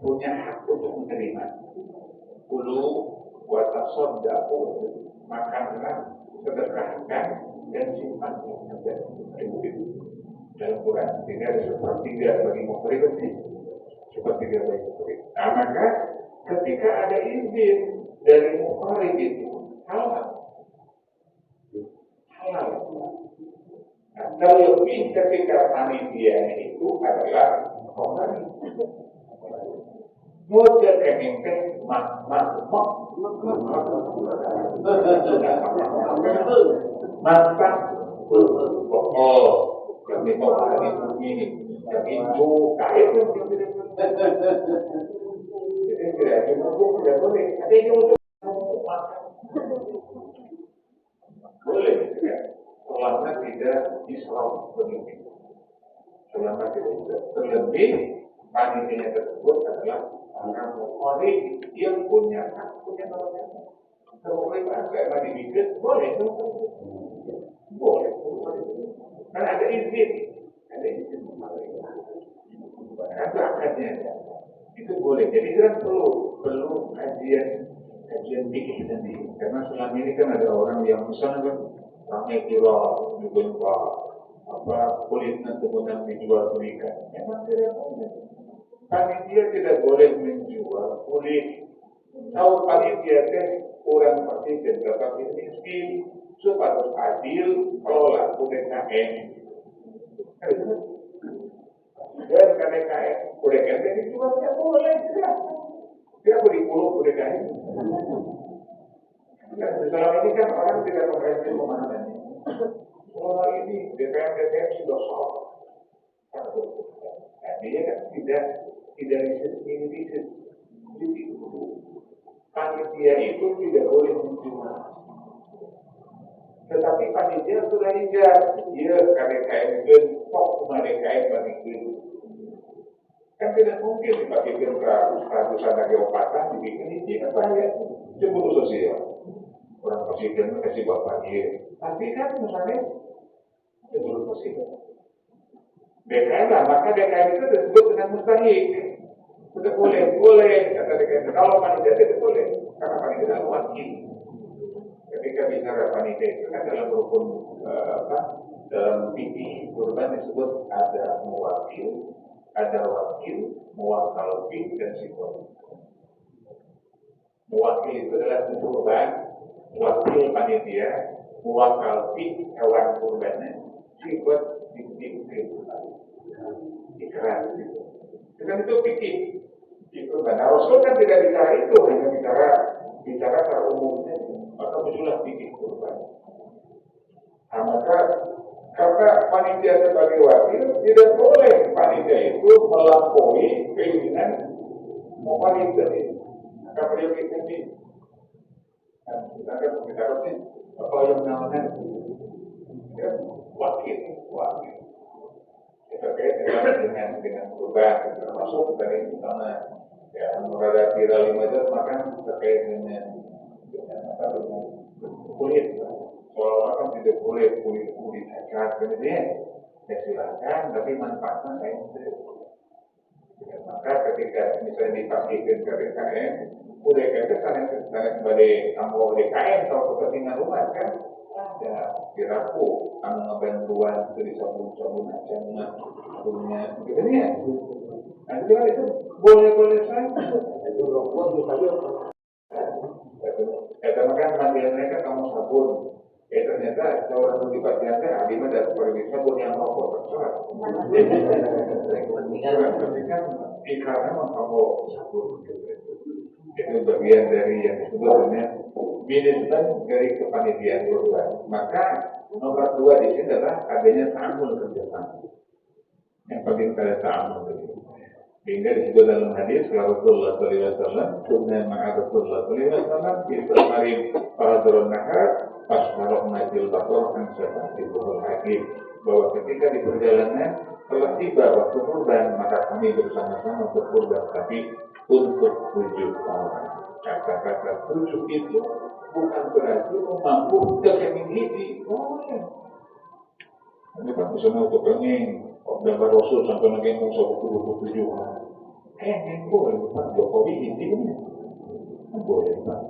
punya hak untuk menerima. Kulu wa tasaddaqu, makanlah, sedekahkan dan simpan dalam Quran. Sehingga ada sepertiga bagi muqarrib ini, sepertiga bagi muqarrib. Nah, maka ketika ada izin dari muqarrib itu halal. Nah, terlebih ketika panitia itu adalah muqarrib. Model kemingke mantap, kami mau hari ini, kami mau kait jadi tidak boleh. Ada yang untuk makan. Boleh tidak? Selama tidak Islam begitu. Selama tidak terlebih panitia tersebut adalah orang muqarrib yang punya hak, punya kewenangan. Kalau saya dibikin boleh itu, boleh. Karena ada izin ada akadnya itu boleh. Jadi kan perlu kajian kajian fikih sendiri. Karena selama ini kan ada orang yang misalnya kan ramai jual juga kulitnya kemudian dijual belikan. Memang tidak boleh. Panitia tidak boleh menjual kulit. Tahu panitia kan orang pasti berapa miskin supaya adil kelola UDKM. Dan KDKM UDKM dijual tidak boleh. Dia kurikulum UDKM. Dan selama ini kan orang tidak mengerti pemahamannya. Selama ini DPR sudah soal. Dia kan tidak riset ini riset. Panitia itu tidak boleh menjual. Tetapi panitia sudah hijau. Dia KDKM gentok KDKM bagi itu. Kan tidak mungkin dipakai ratusan geopatan dibikin izin apa ya? Cemburu sosial. Orang presiden kasih bapak dia. Tapi kan misalnya cemburu sosial. DKM lah, maka DKM itu disebut dengan mustahil. Tidak boleh kata DKM. Kalau panitia tidak boleh, karena panitia adalah wakil. Ketika bicara panitia itu kan dalam rukun dalam fikih kurban disebut ada muwakil, ada wakil, muwakal fi dan sifat. Muwakil itu adalah kurban, wakil panitia, muwakal fi hewan kurbannya, sifat dikti ikrar gitu. Dengan itu fikih di kurban. Nah, Rasul kan tidak bicara itu, hanya bicara secara umumnya. Maka muncullah fikih kurban. Nah, maka karena panitia sebagai wakil tidak boleh panitia itu melampaui keinginan mau panitia ini. Maka beliau ini, kita kan ini apa yang namanya wakil. Terkait dengan kurban, termasuk dari misalnya berada viral 5 jam maka terkait dengan kulit. Seolah-olah kan tidak boleh kulit cacat, kemudian ya silakan, tapi manfaatnya saya tidak. Maka ketika misalnya dipastikan ke DKM, UDKM itu karena sebagai anggota UDKM kalau kepentingan umat kan ada diraku anu bantuan itu disabun-sabun macamnya punya gitu ya. Nanti kan itu boleh saja. Itu rokok juga. Kan mandian mereka kamu sabun. Ternyata seorang yang dipatihankan adimah dari pergi sabun yang rokok terserah. Tapi kan ikarnya memang kamu sabun. Itu bagian dari yang disebut dengan manajemen dari kepanitiaan kurban. Maka nomor 2 di sini adalah adanya ta'amul kerjasama. Yang penting ada ta'amul tadi. Sehingga disebut dalam hadis Rasulullah sallallahu alaihi wasallam, "Kunna ma'a Rasulullah sallallahu alaihi wasallam fi safarin fahadrun nahar fasharahna fil baqar an sabahul hakim." Bahwa ketika di perjalanan telah tiba waktu kurban, maka kami bersama-sama berkurban, tapi untuk 7 orang. Kata-kata 7 itu bukan berarti mampu terkemin hiji. Ini kan bisa mau kepengen gambar Rasul sampai nanti mau 27 orang. Boleh Pak Jokowi hiji ini. Boleh Pak.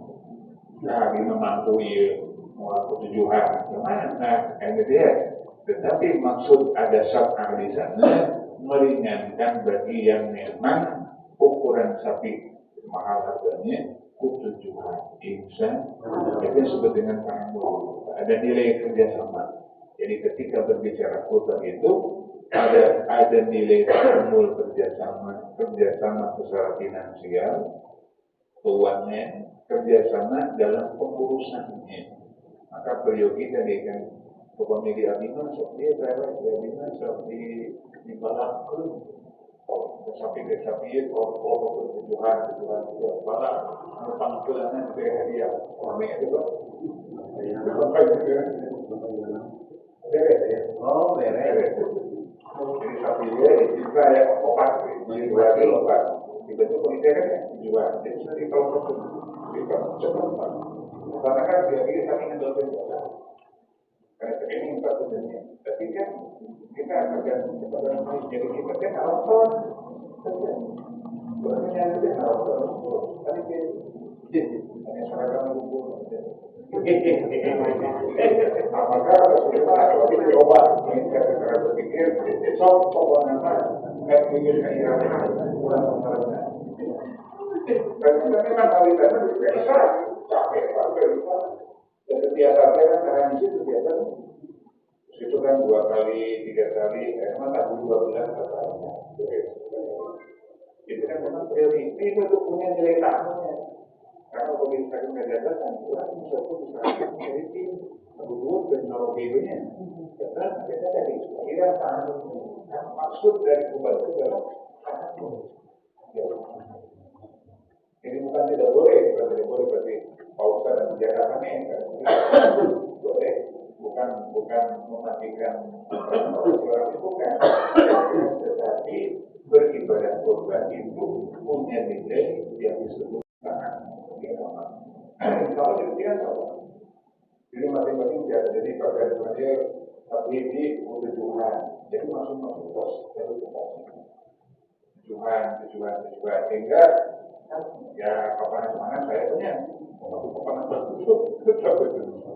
Nah, ini mampu ya mau 7 hari. Nah, ini dia. Tetapi maksud ada sab'ah di sana meringankan bagi yang memang ukuran sapi mahal harganya ketujuhan insan itu disebut dengan ta'amul. Ada nilai kerjasama. Jadi ketika berbicara kurban itu ada nilai ta'amul kerjasama secara finansial, keuangan, kerjasama dalam pengurusannya. Maka beliau kita kan pokoknya di Abimah dia berada di Abimah di Balakun. Sapi kalau ketujuhan balak panggilannya dari hadiah orangnya itu Pak. Beres. Jadi sapi dia juga ya opat, dijual di opat. Dibentuk polisi kan dijual. Jadi nanti kalau coba karena kan dia ini sapi ngendal penjara. Karena ini satu dunia. Tapi kan kita akan kepada jadi kita kan alasan saja. Sebenarnya kita alasan. Tapi jadi seragam bubur. Apakah kalau kita obat, kita cara berpikir, sok pokoknya nggak mikir kayak kurang mengerti. Karena memang kualitasnya biasa, capek pakai itu. Dan kebiasaannya kan karena di situ biasa. Itu kan 2 kali, 3 kali, emang tak 12 katanya. Itu kan memang prioritas itu punya nilai tamunya. Karena kalau kita mengajarkan kan, orang bisa dari tim, bubur dan kalau videonya, karena kita dari kira maksud dari kubah itu adalah ini bukan tidak boleh berarti pausa dan menjaga boleh, bukan mematikan orang bukan, tetapi beribadah kurban itu punya nilai yang disebut kalau demikian apa? Jadi masing-masing biasa. Jadi pada sebenarnya ini tujuan. Jadi masing-masing pos dari tujuan sehingga ya kapan semangat saya punya kapan itu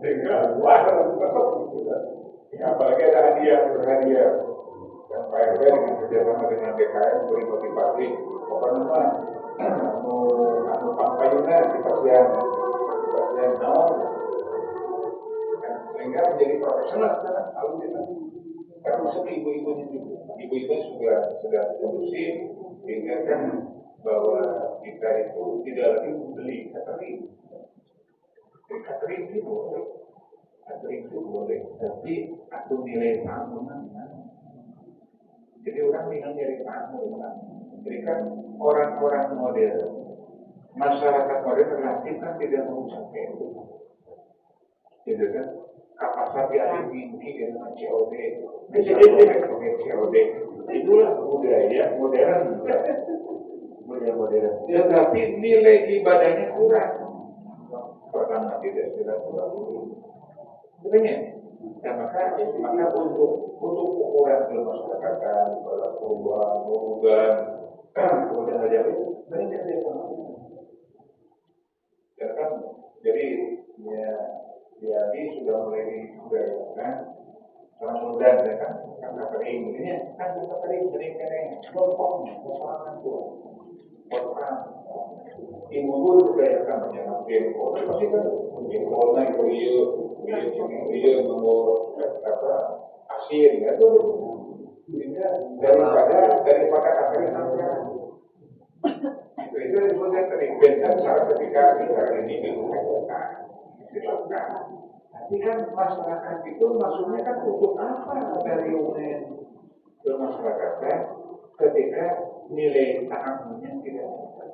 sehingga wah ya, apalagi ada hadiah dan Pak RW dengan kerjasama dengan BKM beri motivasi kapan anu pampayuna di pasien sehingga menjadi profesional sekarang alhamdulillah. Karena maksudnya ibu-ibunya juga, ibu-ibunya sudah produksi sehingga kan bahwa kita itu tidak lagi membeli catering itu boleh, tapi aku nilai tamu mana? Jadi orang bilang dari tamu kan, jadi kan orang-orang modern, masyarakat modern relatif kan tidak mengucapkan itu. Gitu kan, kapasitas yang tinggi dengan COD, COD, itulah budaya modern. Ya, tapi nilai ibadahnya kurang. Pertama tidak silaturahmi. Sebenarnya, ya, maka untuk ukuran kemasyarakatan, perubahan, kemudian aja itu banyak dia sama. Ya kan, jadi ya sudah mulai digayakan sama muda ya kan kering ini kan kering lompong persoalan itu orang ibu juga ya kan menyenangkan pasti kan orang itu nomor asin ya itu daripada akhirnya itu disebutkan tadi bentang saat ketika ini dilakukan. Tapi kan masyarakat itu maksudnya kan untuk apa dari UNED ke masyarakat kan ketika nilai tahapannya tidak ada.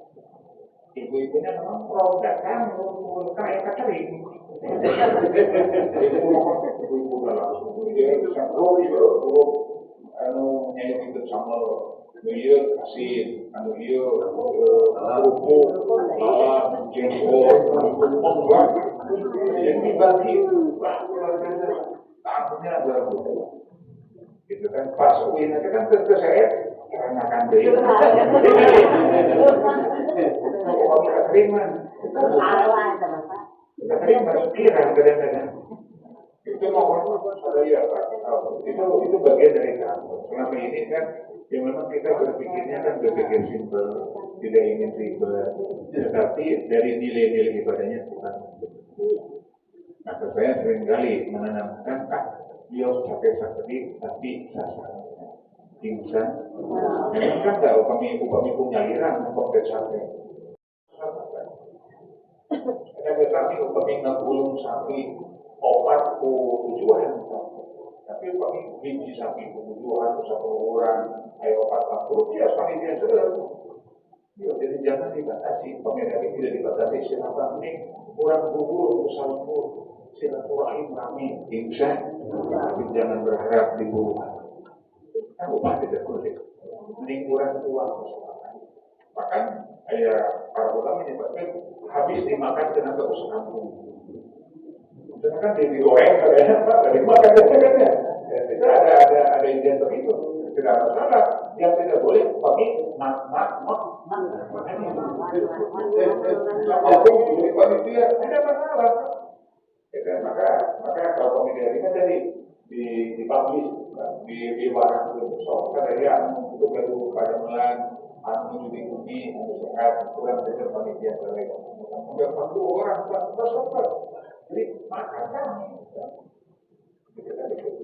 Ibu-ibunya memang pro datang untuk kayak catering. Ibu-ibu langsung dia bisa pro nyanyi itu sama dia asin, dia kerupuk, jengkol, membuat yang dibagi tamunya adalah itu kan pas uin itu kan tentu saya karena kan dia kalau kita terima pikiran kadang-kadang itu mohon ada ya Pak itu bagian dari kamu selama ini kan yang memang kita berpikirnya kan berpikir simpel tidak ingin ribet tetapi dari nilai-nilai ibadahnya Tuhan. Maka saya seringkali menanamkan dia capek-capek tapi sasarannya pingsan. Memang kan nggak upami punya aliran untuk capek. Ada sapi upami ngegulung sapi obat tujuan, tapi upami biji sapi tujuan satu orang ayo obat rupiah sapi dia sudah. Jadi jangan dibatasi, pemilihan tidak dibatasi silaturahmi kurang bubur saling silaturahim kami bisa, tapi jangan berharap diburukan. Kan upah tidak boleh, mending kurang uang. Bahkan para ulama menyebutkan habis dimakan dengan terus kampung. Karena kan digoreng dari makan katanya. Itu ada indikator itu. Tidak masalah, yang tidak boleh pakai Apapun jadi panitia ada masalah. Ya, maka kalau panitia ini kan jadi dipublish di warang besok kan ya untuk baru pada bulan anu diikuti anu sehat kurang dari panitia mereka. Udah 40 orang bersobat. Jadi makanya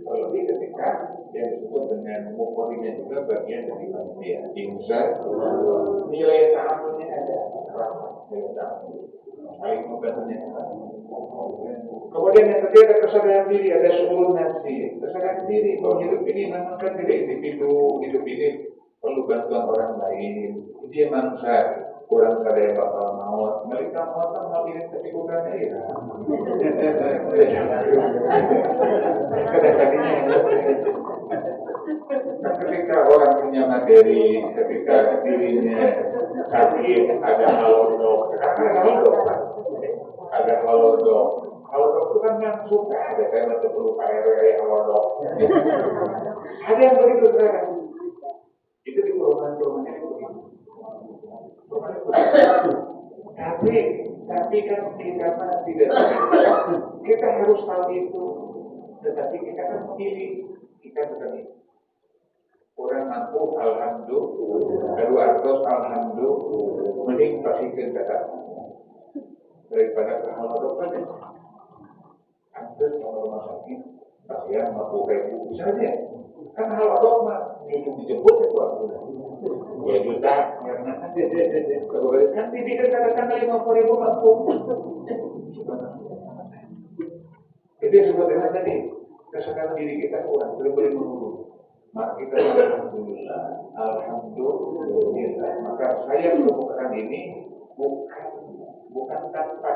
kalau di ketika yang disebut dengan mukorinya juga bagian dari panitia. Insya nilai tamunya ada, nilai tamu, paling membantunya. Kemudian yang ketiga ada kesadaran diri, ada syukur nafsi. Kesadaran diri bahwa hidup ini memang kan tidak individu, hidup ini perlu bantuan orang lain. Dia manusia. Kurang sadar bakal maut, mereka maut kan mau diri tapi bukan ya. Kadang-kadangnya ketika orang punya materi, ketika dirinya sakit, ada halodoc, ada halodoc. Halodoc itu kan yang suka ada karena perlu KRW halodoc. Ada yang begitu sekarang. Itu di perumahan-perumahan itu. Tapi kan kita harus tahu itu, tetapi kita kan memilih, kita bukan orang mampu alhamdulillah, kedua artos alhamdulillah, mending pastikan kata daripada hal-hal kan, antar sama rumah sakit, pasien mampu kayak misalnya, kan hal-hal mah itu dijemput ya buat 2 juta, karena kan dibikin katakan 50.000 mampu. Itu yang sebetulnya tadi kesadaran diri kita kurang, boleh menurun. Maka kita alhamdulillah. Maka saya menemukan ini bukan tanpa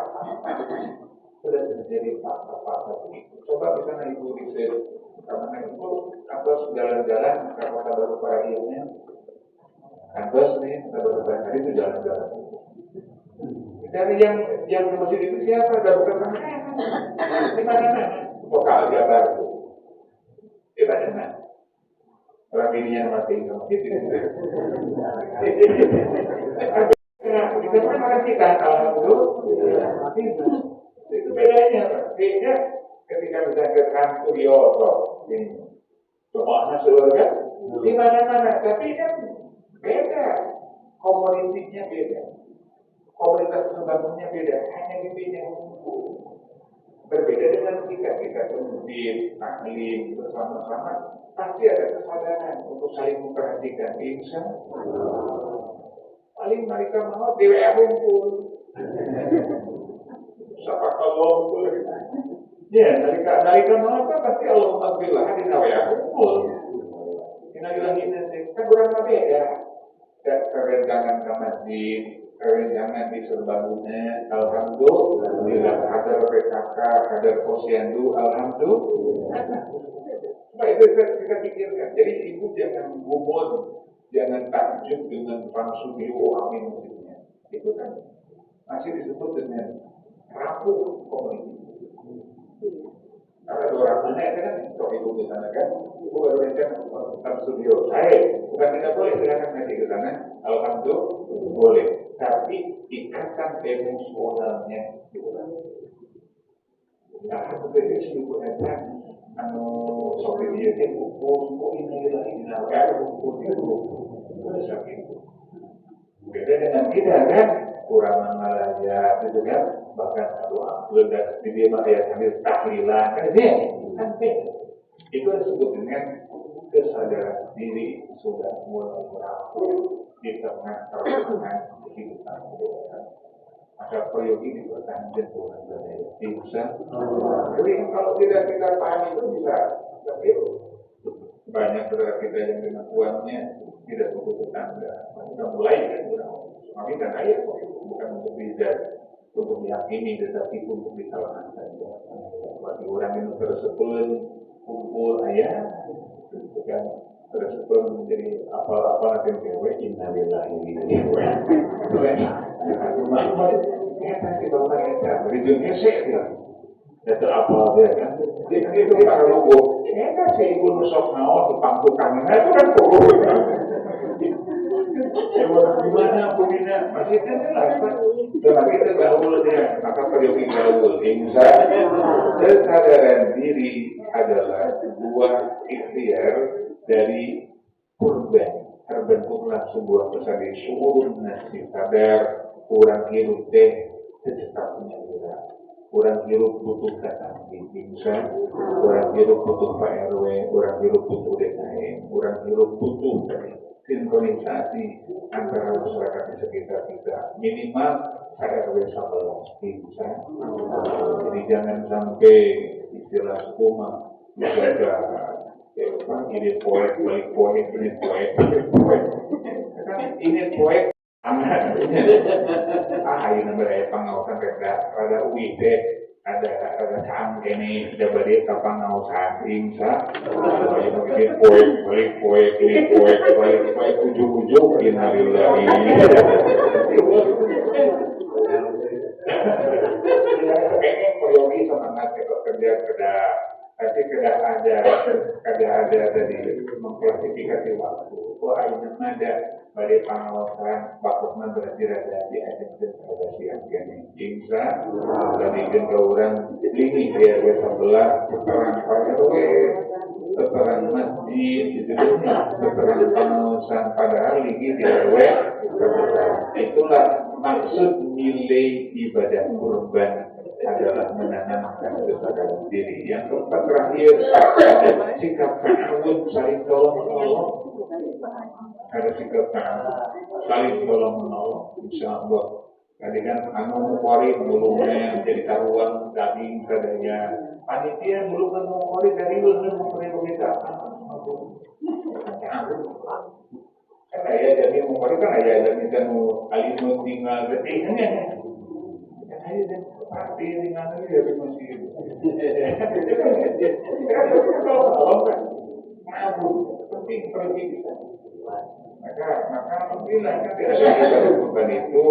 sudah terjadi fakta-fakta begitu. Coba misalnya ibu riset, karena itu atau jalan-jalan kalau kita baru parahiannya. Kantos nih, kita hari itu jalan-jalan. Dari yang di masjid itu siapa? Ada bukan di mana? Vokal Jabar itu. Di mana? Orang ininya mati sama itu. Kita kan orang kita alhamdulillah mati itu. Itu bedanya. Beda ketika misalnya ke kantor Yoto, semuanya surga di mana-mana. Tapi kan beda, komunitasnya beda, komunitas terbangunnya beda, hanya di bidang hukum. Berbeda dengan kita kemudian taklim bersama-sama, pasti ada kesadaran untuk saling memperhatikan. Insya paling mereka mau DWA kumpul, siapa kalau kumpul, ya mereka mau apa pasti Allah Alhamdulillah di DWA kumpul. Innalillahi kan kurang beda. Kerenjangan ke masjid, kerenjangan di serbangunnya, alhamdulillah, ada PKK, ada posyandu, alhamdulillah. Nah itu kita pikirkan. Jadi ibu jangan gumun, jangan takjub dengan pangsubiu amin maksudnya. Itu kan masih disebut dengan rapuh komunitas. Ada orang aneh kan, kalau ibu di sana kan, ibu baru rencana studio. Bukan tidak boleh silakan nanti ke sana. Alhamdulillah boleh. Tapi ikatan emosionalnya diulang. Nah, aku beri ibu aja, soal dia buku ini lagi ada buku itu, sakit. Beda dengan kita kan, kurang mengalah itu kan. Bahkan doa ledak di dia makanya sambil tahlilan kan dia itu disebut dengan kesadaran diri sudah mulai merapuh di tengah perkembangan kehidupan kita. Maka priori dipertahankan Tuhan dari bisa. Jadi kalau tidak kita paham itu bisa keliru. Banyak saudara kita yang dengan uangnya tidak cukup tetangga. Kita mulai kan suami dan ayah bukan untuk bijak. Untuk meyakini tetapi untuk disalahkan saja. Bagi orang yang tersebut kumpul ayah, itu kan tersebut menjadi apa-apa yang kewe innalillahi wa inna ilaihi raji'un. Ya nanti bapak kita dari dunia saya itu apa dia kan? Dia itu para logo. Ini kan si ibu nusok naon di pangku kangen itu kan pokok. Gimana punya Masih kan jelas Pak. Tetapi itu gaulnya, maka peryogi gaul. Insan, kesadaran diri adalah sebuah ikhtiar dari purba. Terbentuklah sebuah kesadaran seluruh nasi sadar kurang hidup teh secepatnya juga. Kurang hidup butuh datang di pingsan, kurang hidup butuh Pak RW, kurang hidup butuh DKM, kurang hidup butuh sinkronisasi antara masyarakat di sekitar kita. Minimal RW 11 pingsan. Jadi jangan sampai istilah skoma dijaga ini poek, balik poek, ini poek, balik poek. Ini poek, anak. Ayo nambah pengawasan rada UIT, ada saham ini, ada balik pengawasan ingsa. Ini poek, balik poek, ini poek, balik poek, ujung-ujung, innalillahi. Pengen peryogi semangat kerja tapi kada ada dari mengklasifikasi waktu. Wah ini ada pada pengawasan bakutnya berarti ada di ajang degradasi agen ingsa dari jengka orang ini dia sebelah sekarang RW sekarang masjid itu sekarang pengawasan padahal ini di RW itulah maksud nilai ibadah kurban adalah menanamkan kesadaran diri. Yang keempat terakhir ada sikap ta'awun saling tolong menolong. Ada sikap ta'awun saling tolong menolong. Insya Allah. Tadi kan warid mulungnya jadi taruhan daging kadanya. Panitia belum warid dari belum kita. Kan ayah jadi warid kan ayah jadi kan alimun tinggal detiknya. Ayo dan pasti dengan ini dari masjid. Kalau kan, penting kita. Maka alhamdulillah kan tidak ada korban itu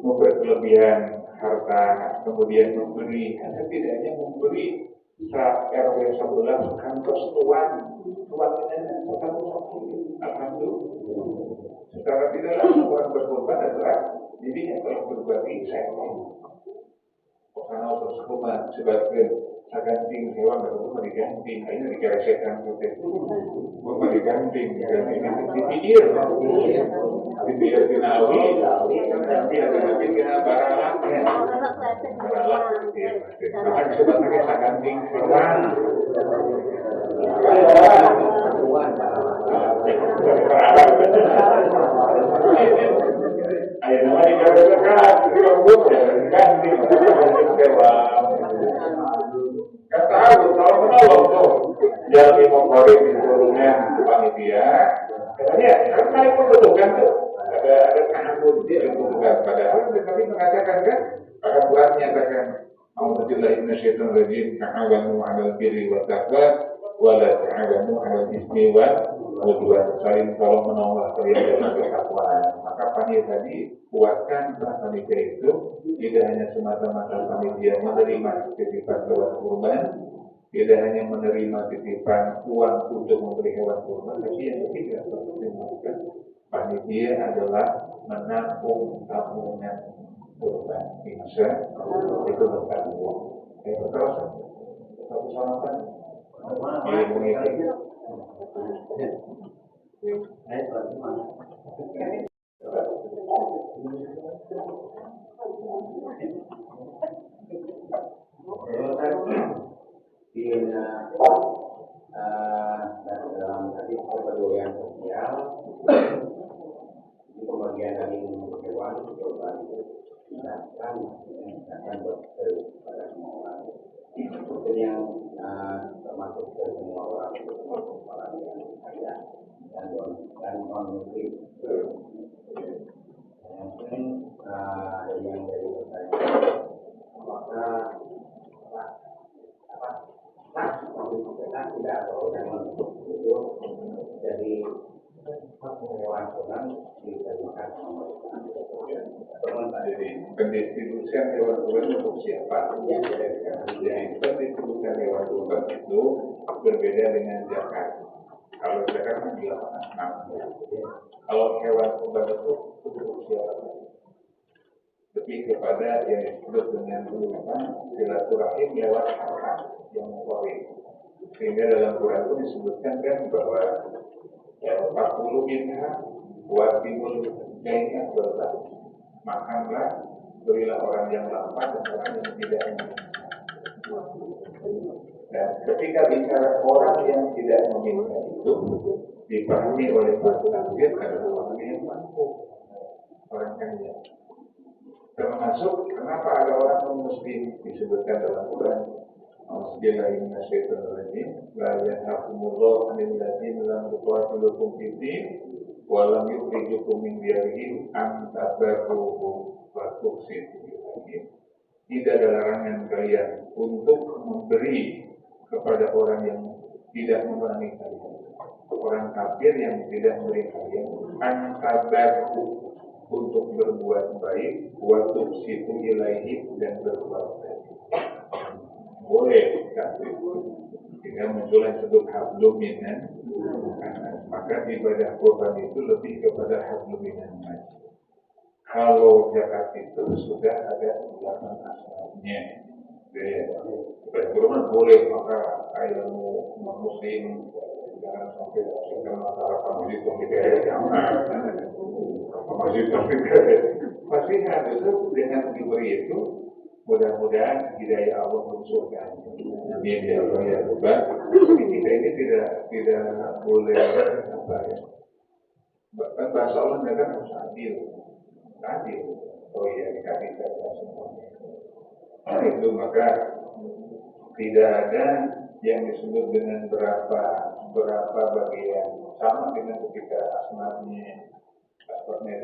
berkelebihan harta kemudian memberi, setidaknya memberi RW 11 kantor tuannya alhamdulillah. Secara tidak langsung orang berkorban adalah dirinya telah berbagi sayang. Karena bersekolah sebagai saganting hewan baru diganting, ini dikeresekan itu, bukan diganting, dipikir, dipikir finawi, nanti ada kena baralak, bahkan sebagai saganting hewan. Ayo nama dikatakan, rambut ganti, dewa. Kata aku kalau menolong tuh, jadi memori di seluruhnya panitia. Katanya, karena itu bentukan tuh, ada rambut dia bentukan. Padahal tetapi mengatakan kan, pada buat nyatakan, Alhamdulillah minasyaitonir rajim, ta'awanu 'alal birri wat taqwa, wa la ta'awanu 'alal ismi wal udwan. Saling tolong menolong kalian dalam ketakwaan. Maka panitia tadi kuatkan panitia itu tidak hanya semata-mata panitia menerima titipan hewan kurban, tidak hanya menerima titipan uang untuk membeli hewan kurban, tapi yang ketiga perhatikan panitia adalah menampung tabungan kurban. Bisa itu bertanggung. Terus satu sama kan? Ini dalam hadis perbedaan sosial di pembagian daging hewan kurban itu akan berseru pada semua orang. Itu yang termasuk ke semua orang yang kaya dan non muslim. Mungkin yang dari pertanyaan apakah kita tidak tahu dengan itu jadi hewan kurban diterima jadi pendistribusian hewan kurban untuk siapa? Jadi pendistribusian hewan kurban itu berbeda dengan zakat. Kalau zakat kan 86. Kalau hewan kurban itu untuk siapa? kepada yang disebut dengan silaturahim lewat harta yang muhrim. Sehingga dalam Quran itu disebutkan kan bahwa 40 minha watimul jainya berlah, makanlah, berilah orang yang lapar dan orang yang tidak ingin. Dan ketika bicara orang yang tidak meminta itu dipahami oleh para tafsir adalah orang yang mampu, orang kaya. Termasuk kenapa ada orang muslim disebutkan dalam Quran. Bismillahirrahmanirrahim. La yanhakumullahu 'anil ladzina lam yuqatilukum fid din wa lam yukhrijukum min diyarihim an tabarruhum wa tuqsitu ilaihim. Tidak ada larangan kalian untuk memberi kepada orang yang tidak memerangi kalian, orang kafir yang tidak memberi kalian, an tabarruhum, untuk berbuat baik, wa tuqsitu ilaihim, dan berbuat baik. Boleh kafir, sehingga muncul yang disebut hablum minan nas. Maka ibadah kurban itu lebih kepada hablum minan nas. Kalau zakat itu sudah ada ulasan asalnya. Ibadah kurban boleh, maka ayat muslim jangan sampai sekarang masyarakat masjid komite masjid pasti harus dengan diberi itu. Mudah-mudahan hidayah Allah mensurga. Amin ya Allah ya Tuhan. Kita ini tidak boleh apa ya. Bahkan bahasa Allah mereka harus adil. Oh iya, kita bisa semuanya. Itu maka tidak ada yang disebut dengan berapa bagian. Sama dengan ketika asma'nya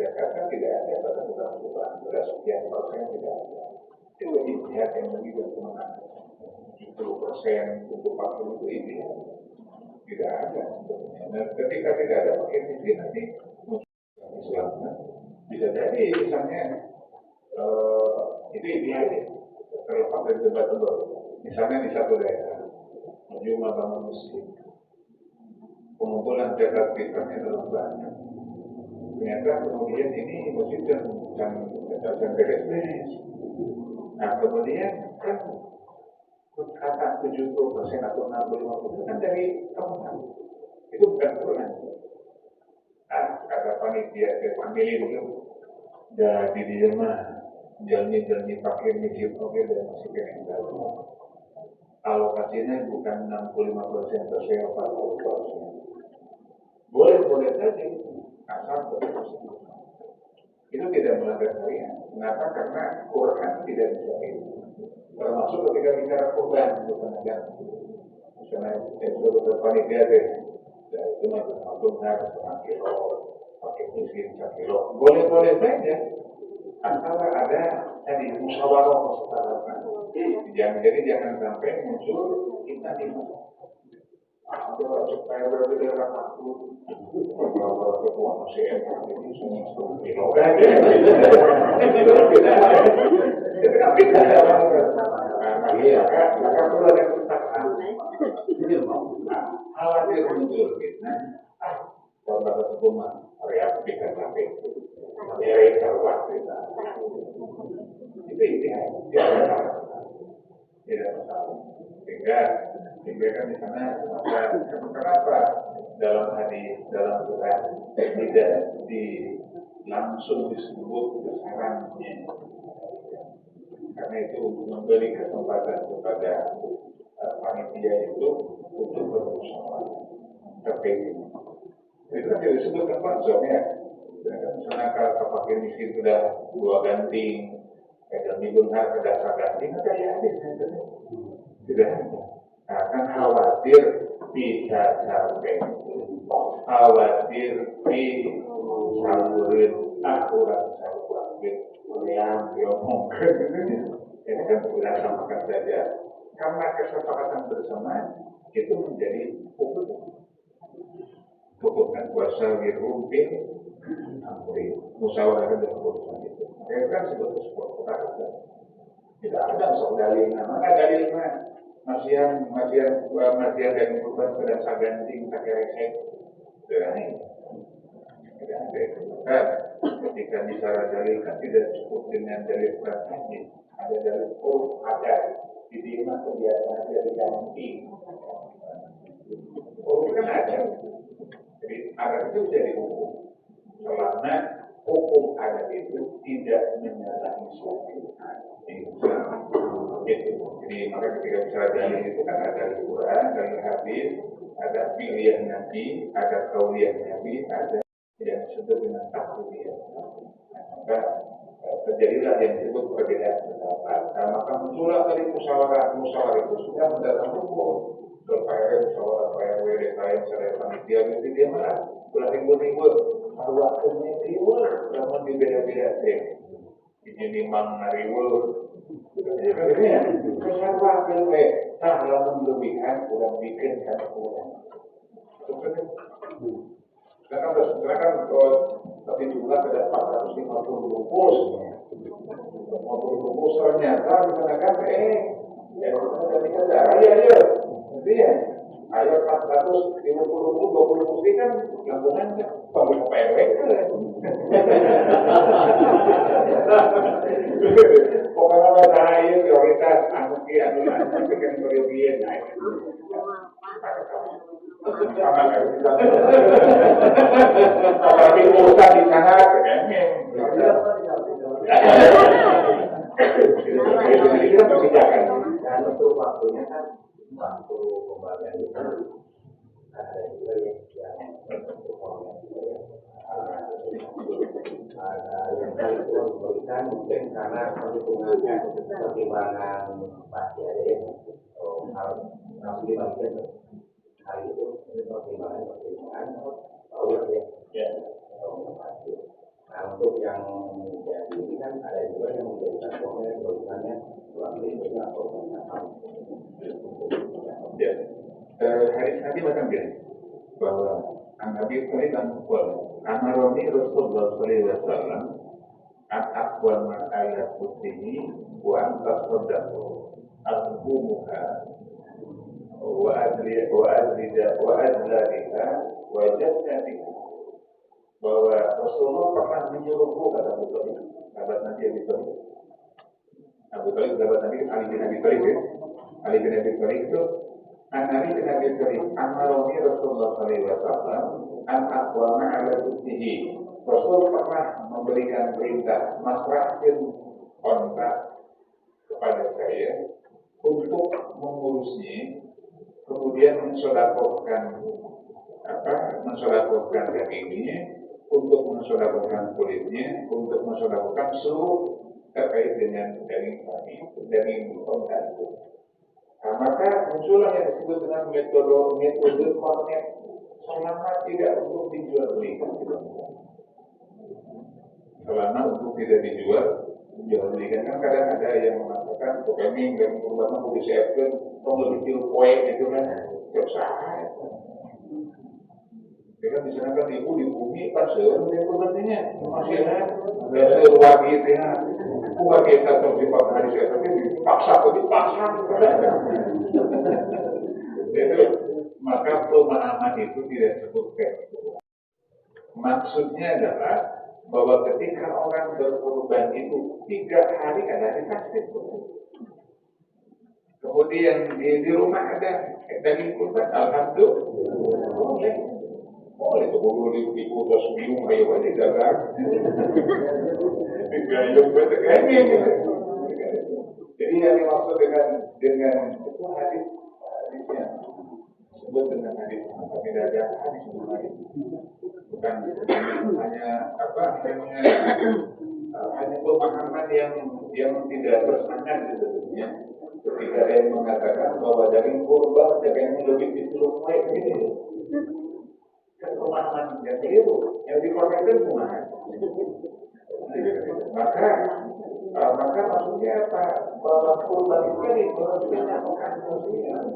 zakat tidak ada pada bulan-bulan. Sekian persen tidak ada. Itu ijtihad yang lebih berkemenangan. 70% untuk 40 itu ijtihad. Tidak ada. Dan ketika tidak ada pakai miskin nanti Islam bisa jadi misalnya itu ijtihad ya. Terlepas dari debat-debat. Misalnya di satu daerah jumlah bangun muslim, pengumpulan zakat fitrahnya dalam banyak. Ternyata kemudian ini masjid dan beres-beres. Nah kemudian kan kata 70% atau 65% kan dari teman, itu bukan Quran. Nah kata panitia family itu dari dia mah jalani pakai masjid oke dan masih pengen tahu. Alokasinya bukan 65% sesuai 40%. Boleh saja asal berproses. Itu tidak melanggar syariat. Kenapa? Karena Quran tidak bisa itu. Termasuk ketika bicara kurban, bukan aja. Misalnya itu panitia deh, itu masuk harus 1 kilo, pakai miskin 1 kilo. Boleh saja. Asal ada tadi musyawarah kesepakatan. Jangan sampai muncul kita di supaya berbeda aku kalau ketua masih enak ini semua kilo maka perlu ada kesepakatan khawatir muncul fitnah kalau dapat hukuman reaksi kan sampai kalau kita itu tidak masalah sehingga kan di sana kenapa dalam hadis dalam Quran tidak langsung disebut besarannya, karena itu memberi kesempatan kepada panitia itu untuk bermusyawarah terkait itu kan tidak disebutkan maksudnya. Misalnya kalau pakai miskin sudah 2 ganting, ada minggu ada dasar ganting, ada ya tidak ada. Nah, kan khawatir bisa sampai khawatir disamburin akurat yang diomongkan ini kan tidak samakan saja karena kesepakatan bersama itu menjadi hukum kan kuasa wirumpin amri musyawarah dan keputusan itu kan sebagai sebuah kesepakatan. Tidak ada soal dalilnya, maka dalilnya masih dari kurban sudah ganting pakai resep, tidak ada. Ketika bicara dalil kan tidak cukup dengan dalil hadis, ada dalil ada di mana kebiasaan dari janji. Kan ada. Jadi adat itu jadi hukum. Selama hukum adat itu tidak menyalahi syariat. Jadi maka ketika bicara dalil itu kan ada Al-Quran, ada hadis, ada pilihan Nabi, ada kauliah Nabi, ada yang disebut dengan takwil. Maka terjadilah yang disebut perbedaan pendapat. Maka muncullah dari musyawarah itu sudah mendalam hukum. Supaya musyawarah PRW, DKM, saya panitia itu dia malah berribut-ribut. Waktunya ribut, namun beda-beda deh. Ini memang ribut. Kenapa PRW? Kalau melebihkan, udah bikin kan kurang. Sekarang tapi jumlah ada 450 bungkus. 50 bungkus ternyata dikenakan ayo. Jadi ya, ayo 450 20 bungkus kan gabungan pabrik PW kan. Pokoknya saya prioritas anu kan berlebihan naik. Tapi urusan di sana ini kita kebijakan dan untuk waktunya kan waktu pembagian itu ada juga yang ada yang memberikan mungkin karena perhitungannya pertimbangan pasti ada yang harus dibagikan. Hal itu pertimbangan Allah ya. Nah untuk yang jadi ini kan ada juga yang menjadikan pokoknya berurusannya suami dengan orang ya. Hadis Nabi bahkan bilang bahwa Nabi Sulaiman Amaroni Rasulullah Sallallahu Alaihi Wasallam Al-Aqwal Ma'ala Putih wa Antasodahu Al-Humuha wa adlariha wa jannatiha. Bahwa Rasulullah pernah menyuruhku kata Abu Talib, sahabat Nabi Abu Talib. Abu Talib sahabat Nabi Ali bin Abi Thalib ya. Ali bin Abi Thalib itu Ali bin Abi Thalib amaroni Rasulullah sallallahu alaihi wasallam an aqwama ala utihi. Rasul pernah memberikan perintah masrahkan kontak kepada saya untuk mengurusnya, kemudian mensodakohkan dagingnya, untuk mensodakohkan kulitnya, untuk mensodakohkan seluruh terkait dengan daging sapi, daging unta itu. Nah, maka muncullah yang disebut dengan metode kornet selama tidak untuk dijual belikan. Selama untuk tidak dijual belikan kan kadang ada yang mengatakan kami dan terutama mau disiapkan lebih kue itu kan susah. Kan di sana kan ibu di bumi pas sebenarnya masih ada luar gitu ya. Bukan kita terus dipaksa hari saya tapi dipaksa. Jadi maka pemahaman itu tidak cukup. Maksudnya adalah bahwa ketika orang berkorban itu 3 hari ada dikasih. Kemudian di rumah ada daging kurban, alhamdulillah boleh. Oleh kemudian diputus biung ayo aja dagang. Digayung berteganya. Jadi yang dimaksud dengan itu hadisnya sebut dengan hadis tidak ada hadis lain. Bukan hanya hanya pemahaman yang tidak bersanad sebetulnya. Ketika ada yang mengatakan bahwa daging kurban daging lebih diceluk gitu. Kan pemahaman yang keliru, yang dikorbankan pemahaman. Maka maksudnya apa? Bahwa kurban itu dikorbankan manusia.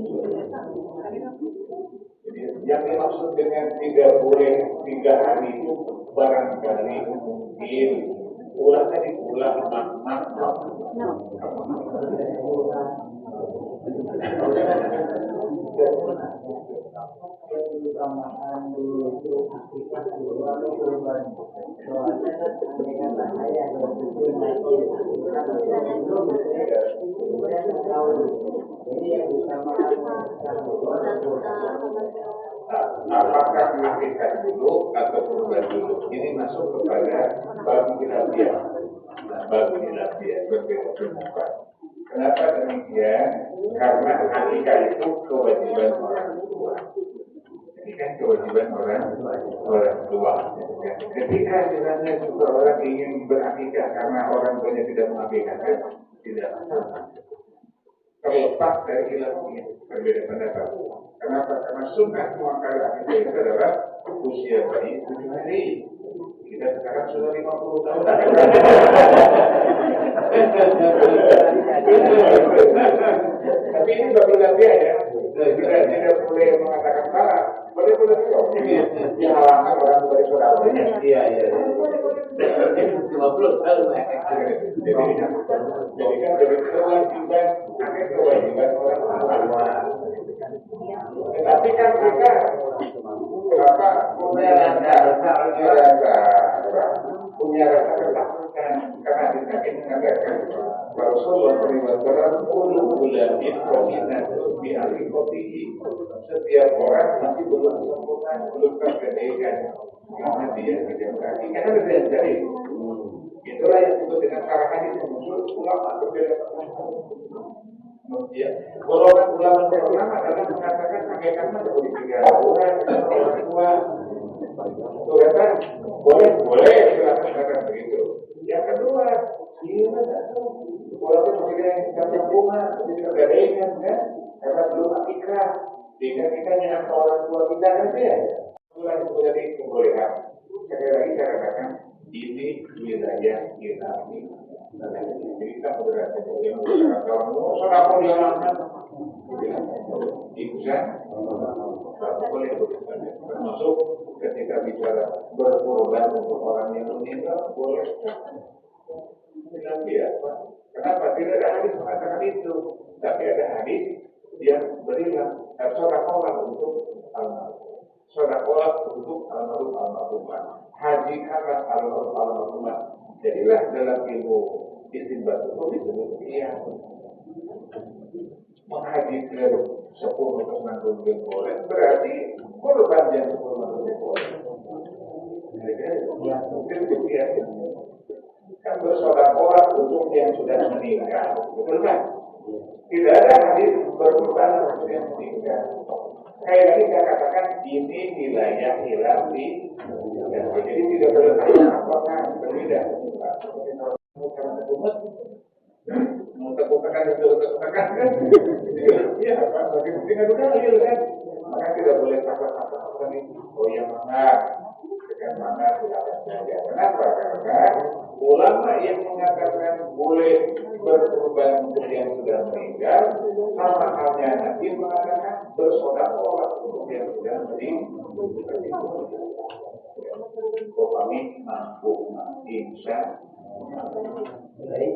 Jadi yang dimaksud dengan tidak boleh 3 hari itu barangkali mungkin ulangnya diulang makna. keutamaan dulu itu aktivitas di luar kurban. Soalnya kan kata saya ada tujuh lagi belum kemudian tahu. Jadi yang utamakan apakah akikah dulu atau kurban dulu? Ini masuk kepada bab khilafiyah. Bab khilafiyah berbeda. Kenapa demikian? Karena akikah itu kewajiban orang tua. Ini kan kewajiban orang tua. Ketika misalnya seseorang ingin berakikah karena orang tuanya tidak mengakikahkan, tidak masalah. Terlepas dari khilafiyah, berbeda pendapat. Kenapa? Karena sunnah muakkadah itu adalah usia bayi 7 hari. Kita sekarang sudah 50 tahun. Tapi ini bagi khilafiyah ya. Tidak boleh mengatakan salah. Boleh dihalalkan orang dari saudaranya. Iya. 50 tahun. Jadi kan dari kewajiban orang tua. Tetapi kan kita punya rasa ketakutan karena di sana mengatakan Rasulullah SAW ulamin kominatu bi alikotihi. Setiap orang masih belum sempurna, belum terkendalikan karena dia tidak berarti karena ada yang jadi. Itulah yang disebut dengan cara hadis muncul ulama berbeda. Ya, golongan ulama pertama adalah mengatakan hakikatnya boleh 3 bulan orang tua. Itu kata boleh silakan begitu. Yang kedua, dia tidak tahu. Walaupun mereka yang tidak bunga, tidak tergadaikan kan, karena belum akikah. Sehingga kita yang orang tua kita kan ya. Itulah yang menjadi kebolehan. Sekali lagi saya katakan ini wilayah kita ini. Jadi kita berada di dalam saudara pun yang lakukan ikutan boleh termasuk ketika bicara berkorban untuk orang yang meninggal boleh tidak biasa. Kenapa tidak ada hadis mengatakan itu? Tapi ada hadis yang berilah sodakolah untuk almarhum, sodakolah untuk almarhumah, hajikanlah almarhumah. Jadilah dalam ilmu istinbat itu disebut qiyas. Menghajikan 10 rupiah boleh, berarti korban yang 10 rupiah boleh. Itu qiyas. Kan bersodakolah untuk yang sudah meninggal, betul kan? Tidak ada hadis berkorban untuk yang meninggal. Sekali lagi saya katakan ini wilayah khilafi. Jadi tidak boleh apakah berbeda. Menteguhkan itu tekan kan? Iya kan? Bagi penting itu kan? Maka tidak boleh takut ini. Oh yang mana? Dengan mana tidak saja. Kenapa? Karena ulama yang mengatakan boleh berkorban untuk yang sudah meninggal, sama halnya Nabi mengatakan bersodakolah untuk yang sudah meninggal. Kau kami mampu insya baik.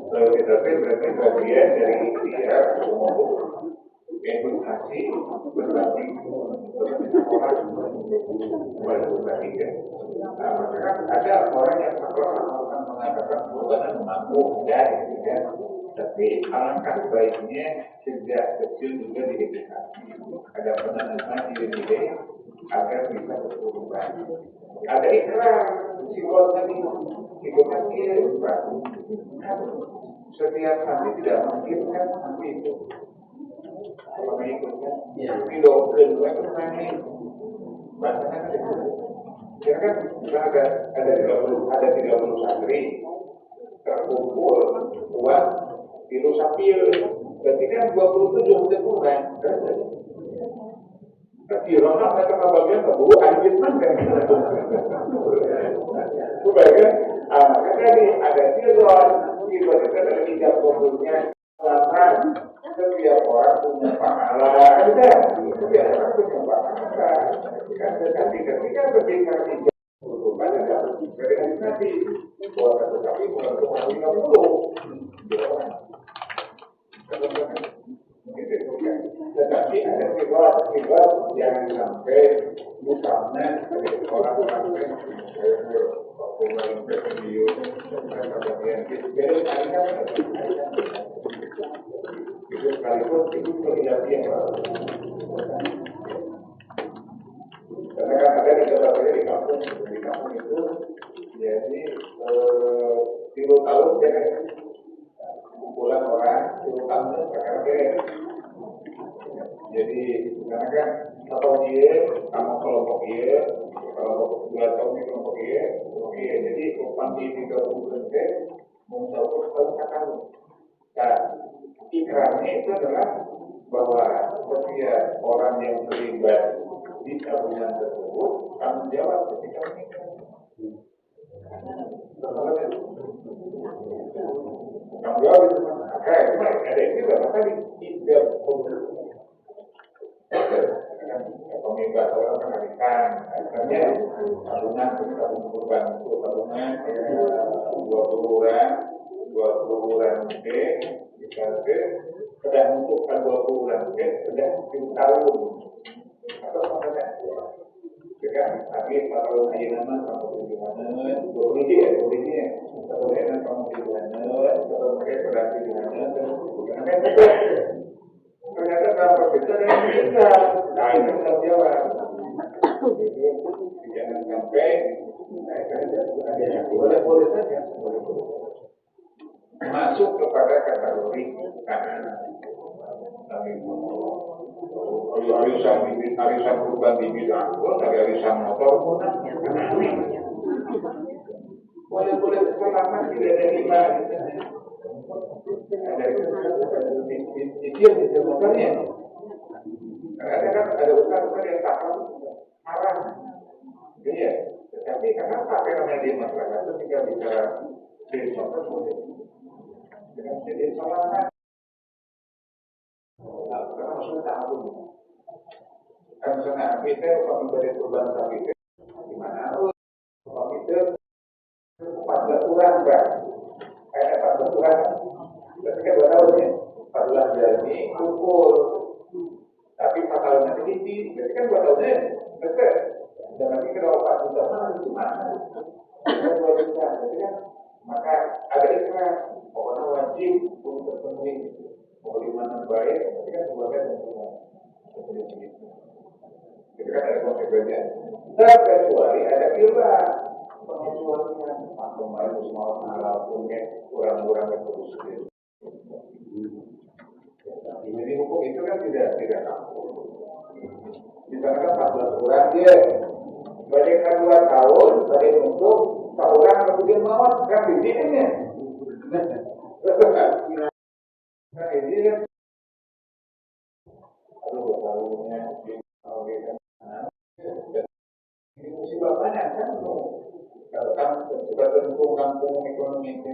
Kalau kita berarti bagian dari ikhtiar edukasi berbagi orang berbagi kan. Maka ada orang yang akan mengatakan korban mampu dari kan. Tapi alangkah baiknya sejak kecil juga diedukasi. Ada penanaman ide-ide agar bisa berkorban. Ada ikrar psikologi setiap santri tidak mengirimkan santri itu kalau mengikutkan video kedua itu nanti bahasanya ya kan ada 30 santri terkumpul uang kilo sapil, berarti kan 27 udah kurang. Tapi orang mereka bagian berburu anjir kan? Supaya kan, makanya ada silon, silon itu ada 30 selama setiap orang punya pahala, ada setiap orang punya pahala. Kan tetapi ketika berbicara tiga kurban ada dari nanti bahwa tetapi bukan untuk 50. Tetapi ada sifat yang sampai misalnya orang-orang yang video itu sekalipun itu terjadi yang karena kan ada di kampung itu jadi 10 tahun ya kan kumpulan orang 10 tahun sekarang jadi karena kan atau dia sama kelompok dia kalau 2 tahun ini kelompok dia jadi upah di 30 bulan mencakup tahun. Nah ikrarnya itu adalah bahwa setiap orang yang terlibat di tabungan tersebut tanggung jawab ketika menikah. Tanggung jawab itu mana? Ada itu maka di tiap pemimpin orang menarikan, akhirnya tabungan kurban itu tabungan 20 bulan bisa sudah menentukan 20 bulan sudah 10 tahun atau apa jika habis kalau ayat nama kamu tujuannya boleh kalau ayat kamu tujuannya kalau mereka berarti tujuannya ternyata tanpa kita yang bisa nah itu tanggung jawab jangan sampai boleh saja masuk kepada kategori kanan arisan kurban di bidang dari arisan motor pun boleh selamat tidak ada lima dia bisa motornya ada usaha yang takut haram ya tetapi kenapa karena di masyarakat ketika bicara jenis motor boleh dengan jenis selamat karena maksudnya tahu kan misalnya kita memberi kurban sapi di mana kita 14 orang kan kayak 14 orang ketika 2 tahun ya 14 jadi kumpul tapi 4 tahun nanti tinggi berarti kan 2 tahunnya dekat dan nanti kalau 4 juta gimana kan 2 juta jadi kan maka ada ikrar pokoknya wajib untuk terpenuhi mau di mana baik tapi kan sebagai tentuan itu kan ada konsekuensinya terkecuali ada pilihan pengecualian atau malu semua halal punya kurang-kurang terus jadi hukum itu kan tidak kaku misalnya kan 14 orang dia banyakkan 2 tahun bagi untuk seorang kemudian mawar kan bikinnya nah ini kan aduh tahunnya ini musibah banyak kan kalau kan sudah tentu kampung ekonomi itu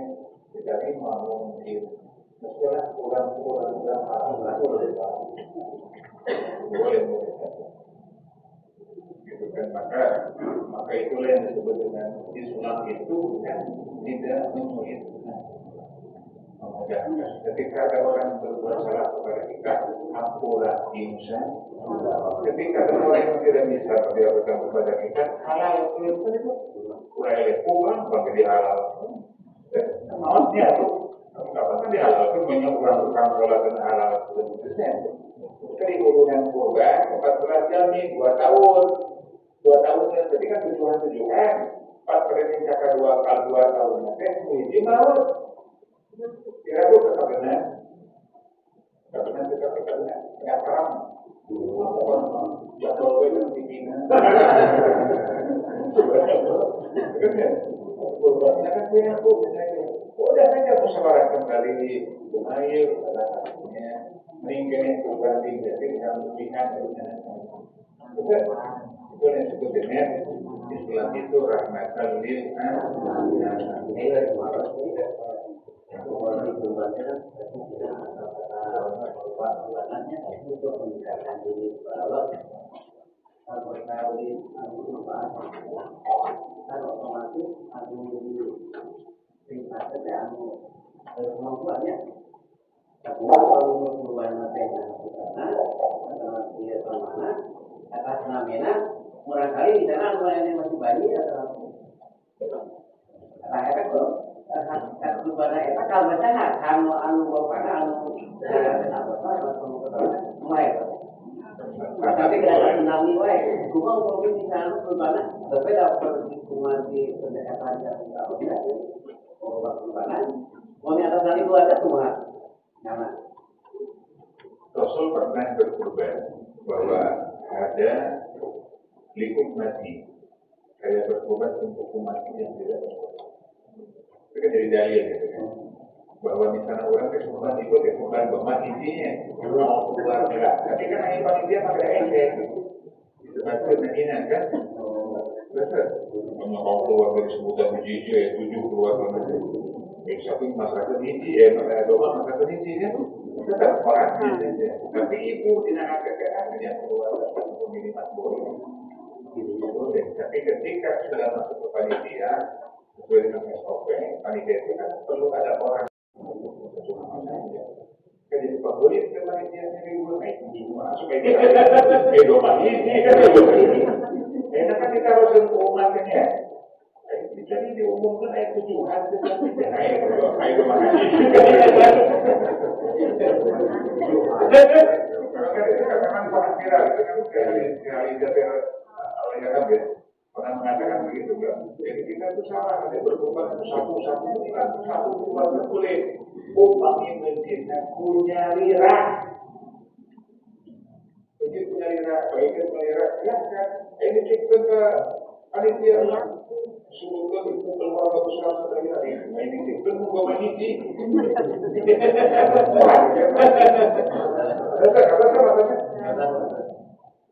tidak mau mungkin setelah kurang boleh gitu kan maka itulah yang disebut dengan Islam itu kan tidak menyulitkan ketika ada orang berbuat salah kepada kita ampunlah insan ketika ada orang yang tidak bisa berbuat kepada kita halal itu kurang kurang bagi dia halal maksudnya itu apa dia halal itu menyeberang sholat dan halal sebetulnya jadi hubungan kurban 14 jam nih 2 tahun 2 tahun jadi kan tujuan 4 perintah 2 tahun ini mau kira-kira tetap benar tetap benar nggak paham jatuh gue yang dipindah kurbannya kan punya aku udah saja musyawarah kembali ayo katanya mungkin berbanding jadi kamu lihat itu yang disebut dengan Islam itu rahmatan lil otomatis kemampuannya tapi kalau perubahan materi dia mana atas namanya barangkali di sana yang masih bayi atau saya kalau perubahan itu kalau misalnya anu bapak anu mulai tapi kita mengalami baik cuma mungkin di sana perubahan berbeda perhitungan di pendekatan yang tidak perubahan mau atas nama itu ada semua nama Rasul pernah berkorban bahwa ada lingkup mati saya berkorban untuk umat yang tidak berkorban itu kan jadi dalil gitu kan bahwa misalnya orang kesulitan itu kesulitan bermat intinya mau keluar enggak tapi kan yang panitia pakai ente itu maksudnya ini kan betul mau keluar dari sebutan biji ya 7 keluar dari satu masyarakat ini doa masyarakat ini kan tetap orang saja tapi ibu tidak ada keadaan yang keluar dari minimal boleh tapi ketika sudah masuk ke panitia sesuai dengan SOP panitia itu kan perlu ada orang jadi Pak boleh ke panitia sendiri masuk ke doa ini kan enak kan kita harus umatnya jadi diumumkan ayat 7 hadis ayat kemana kalau kan itu kan sangat viral itu kan sekali pernah mengatakan begitu kan jadi kita itu salah ada berkorban satu korban boleh upami masjidnya punya lira begitu punya lira baiknya punya lira ya kan ini kita ke panitia suruh itu keluar ke besar sekali ini kita mau bawa hiji apa maksudnya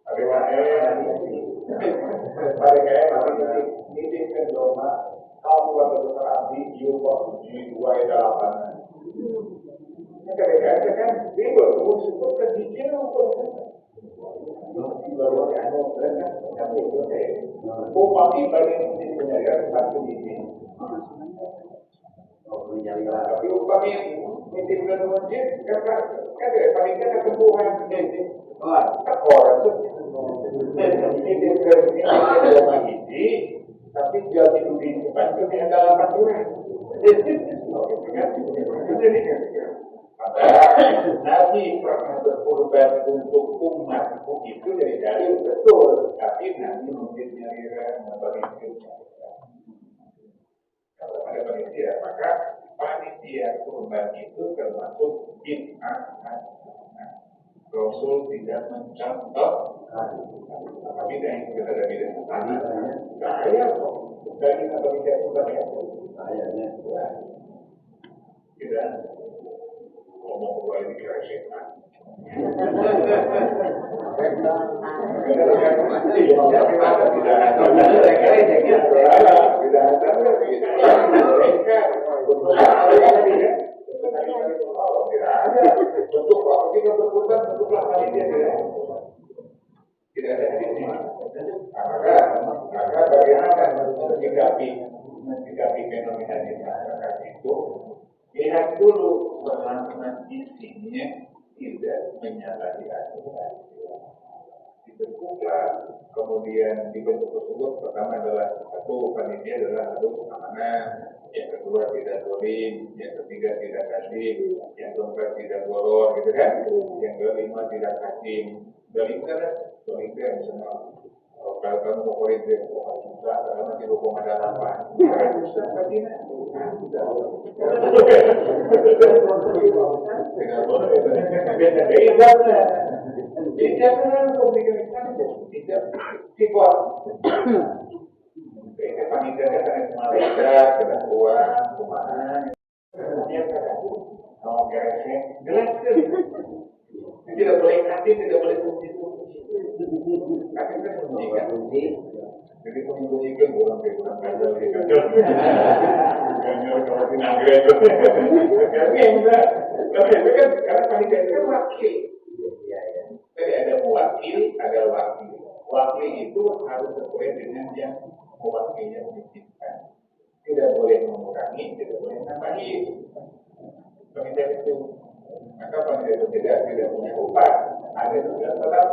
ada kayak ini kan doma kamu waktu besar abdi yuko G2 delapan kayak kan bebas kamu sebut ke hiji baru ada kan upami bagi penjaga satu ini tapi upami ini bukan masjid karena paling tidak kesembuhan orang itu ini ini tapi jadi di depan itu ada aturan Nabi pernah berkorban untuk umatku itu dari betul, tapi Nabi mungkin nyariran panitia. Kalau ada panitia, maka panitia korban itu termasuk bid'ah. Rasul tidak mencontoh, tapi yang kita ada bid'ah. Saya kok dari panitia korban ya, sayanya tidak. Ngomong keluar di kira syaitan. Tidak ada di sini. Maka bagaimana menyikapi fenomena di masyarakat itu? Lihat dulu selama isinya tidak menyalahi aturan. Dibentuklah, kemudian dibentuk tersebut pertama adalah satu panitia adalah keamanan, yang kedua tidak zolim, yang ketiga tidak kasih, yang keempat tidak goror, gitu kan? Yang kelima tidak hakim. Zolim kan? Zolim kan misalnya. Kalau kamu mau koridor, susah, karena nanti hukum ada apa? Susah, tapi tidak komunikasi tidak sifat. Panitia kan Malaysia, ketentuan, kemana? Yang kunci. Jadi menyembunyikan orang kurang gagal kalau tinangga itu. Karena enggak. Tapi itu kan karena panitia itu kan wakil. Jadi ada wakil, ada wakil. Wakil itu harus sesuai dengan yang mewakilnya menitipkan. Tidak boleh mengurangi, tidak boleh menambahi. Panitia itu. Maka panitia itu tidak punya upah. Ada juga sedekah.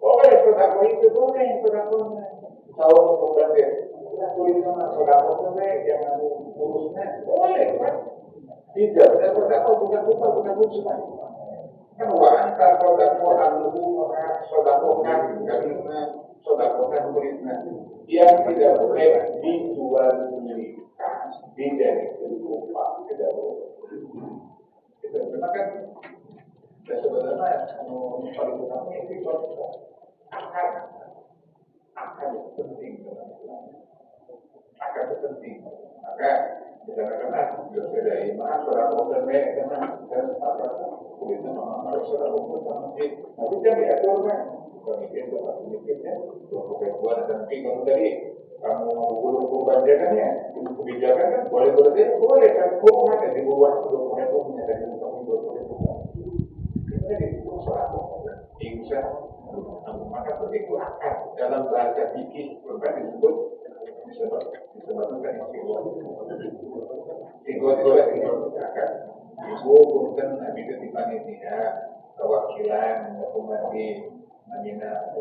Boleh sedekah itu boleh sedekahnya. Tahu kemudian dia tulis nama sedekah itu jangan urusnya boleh kan? Tidak ada sedekah bukan upah bukan urusan. Kan wanita sedekah anu orang sedekah karena sedekah tulisnya yang tidak boleh dijual belikan tidak upah tidak boleh. Itu kan dan sebenarnya paling utama itu akan penting akan penting maka misalkan ada iman saudara dan apa kulitnya harus saudara sama sih tapi kan diatur kan pemikiran dapat pemikirannya kebutuhan dan kalau tadi kamu guru banjakannya kebijakan kan boleh kan hukum ada di bawah dokumen hukumnya dari kamu boleh jadi suatu insya maka begitu akan dalam bahasa fikih berbagai disebut disebutkan istilah akan ibu punten nabi ketipanitia kewakilan hukumati namina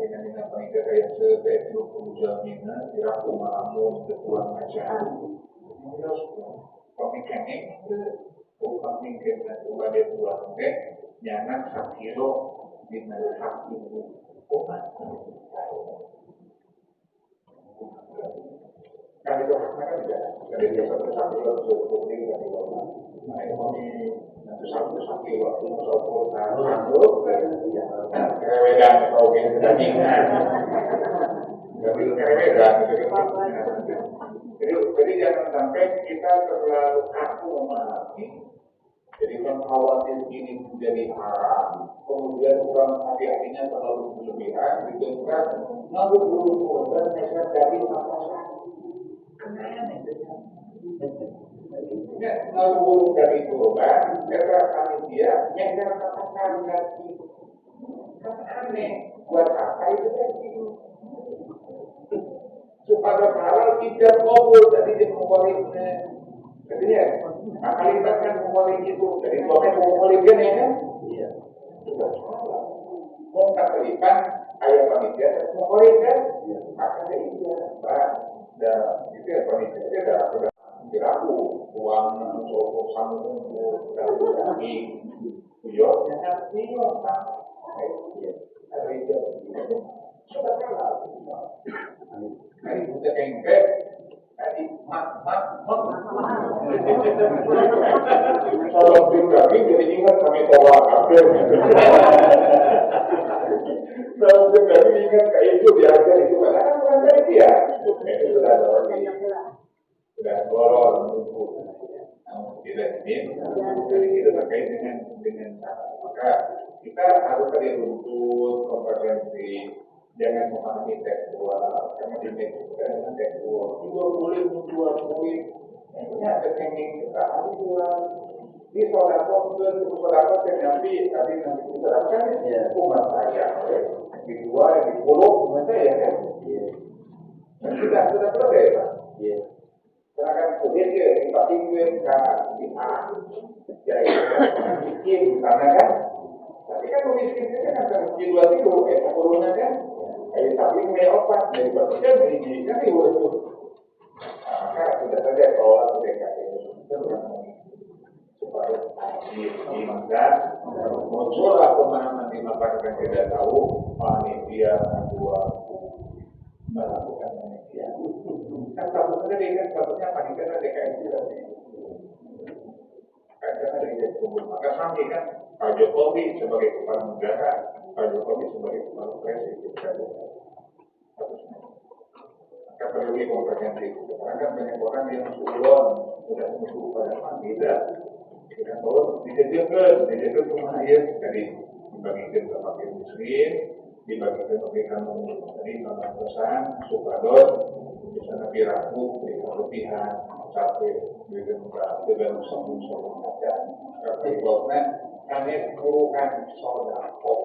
panitia kayak seperti jamina diraku malamu ketua macam terus pemikirannya itu pemikiran sebagai dua nyanak sakiro di hak ibu umat kan itu haknya kan tidak dari biasa sakiro cukup tinggi dari orang nah ini nanti sakiro waktu satu sanggup kerewedan atau kedagingan tapi kerewedan jadi jangan sampai kita terlalu kaku memahami. Jadi kan khawatir ini menjadi haram, kemudian orang hati-hatinya terlalu berlebihan, gitu kan? Lalu guru dan mereka dari apa-apa, aneh lalu guru dari korban, mereka panitia yang mereka katakan ganti, kan aneh. Buat apa itu ganti? Supaya halal tidak kabul dari demokrasi. Jadinya, akalibat kan memulai itu. Jadi suami memulai kan ya kan? Iya. Sudah salah. Mau akalibat ayah panitia memulai kan? Makanya iya. Dan itu ya panitia dia sudah diraku uang untuk sambung dari kami. Beliaunya kan beliau kan? Ada itu. Sudah salah. Nah itu sudah engkek. Tadi kalau tim kami jadi ingat kami tolak kafir. Kalau tim kami ingat kayak itu diajar itu karena bukan dari dia. Itu sudah sudah dorong menunggu. Tidak ini jadi itu terkait dengan maka kita harus tadi runtut kompetensi. Jangan memahami tekstual, karena di dengan tekstual juga boleh menjual boleh. Ini ada teknik kita harus jual. Di sodako nanti diterapkan umat saya dijual di pulau umat saya kan. Dan sudah boleh kan. Karena kan kulit dipakai kan di A, jadi miskin karena kan. Tapi kan miskin itu kan akan dijual itu, turunnya kan. Kayak tapi punya obat dari bagian biji kan itu maka sudah saja tolak mereka itu supaya diingat muncullah pemahaman di masyarakat tidak tahu panitia dua melakukan panitia kan satu saja kan satunya panitia DKI karena dari itu maka sampai kan Pak Jokowi sebagai kepala negara Pak Jokowi sebagai kepala presiden maka perlu kompetensi karena kan banyak orang yang sudah menuju pada tidak dan bahwa dijajakan rumah ayat dari dibagikan ke fakir miskin dibagi-bagikan tadi nomor pesan supados bisa lebih ragu kelebihan sampai dengan sombong aja tapi karena kami bukan sodako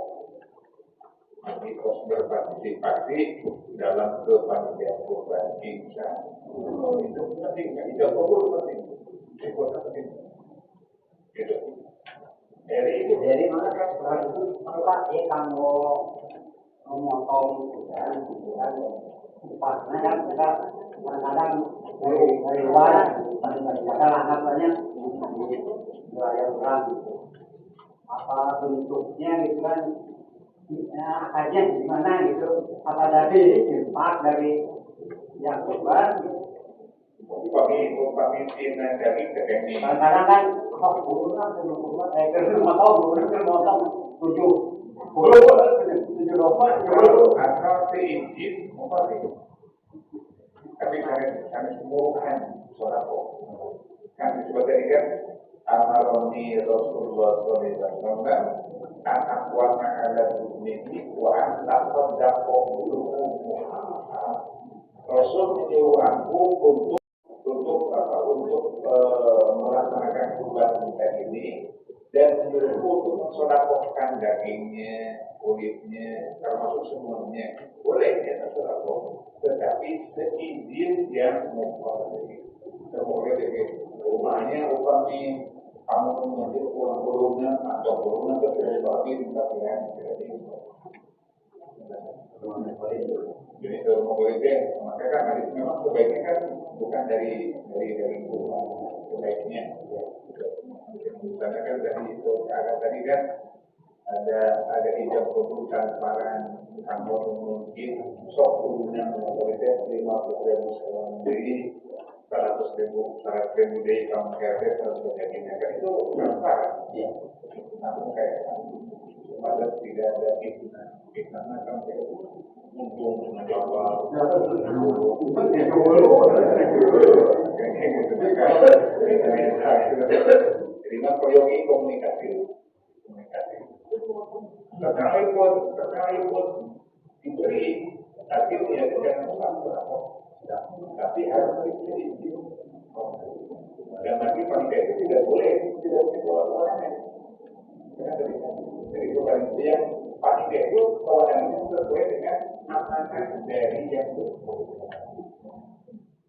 ikut berpartisipasi dalam kepanitiaan kurban insya itu penting itu penting itu penting gitu. Jadi mana kan setelah itu mereka kamu memotong kan pasnya kan kita kadang-kadang dari luar kadang anggapannya wilayah orang apa bentuknya gitu kan akarnya gimana gitu apa dari impak dari yang keluar pemimpinan dari teknik kadang-kadang kan kok buruan motong 7 domba atau seizin tapi kami semua kan sodako kan disebutkan kan amaroni Rasulullah SAW anak warna ala dunia wa lakon dako Rasul menyuruh aku untuk melaksanakan kurban kita ini dan menyuruhku untuk mensodakohkan dagingnya, kulitnya, termasuk semuanya boleh ya tersodakoh, tetapi seizin yang memperoleh. Kemudian dari rumahnya upami kamu nanti pulang atau pulang ke sesuatu tapi yang tidak jadi kalau mau boleh maka kan hadis memang sebaiknya kan bukan dari kurban sebaiknya karena kan dari itu ada tadi kan ada ijab kabul transparan kamu mungkin sok kurunnya boleh 50.000 jadi 100.000 dari kamu kerja harus sebagainya kan itu transparan ya namun kayak pada tidak ada kita kan untuk menjawab jadi kan peryogi komunikasi sekalipun diberi hasilnya dengan tapi harus diberi dan nanti panitia itu tidak boleh keluar-keluaran jadi bukan yang panitia itu kewenangannya sesuai dengan amanah dari yang bersangkutan.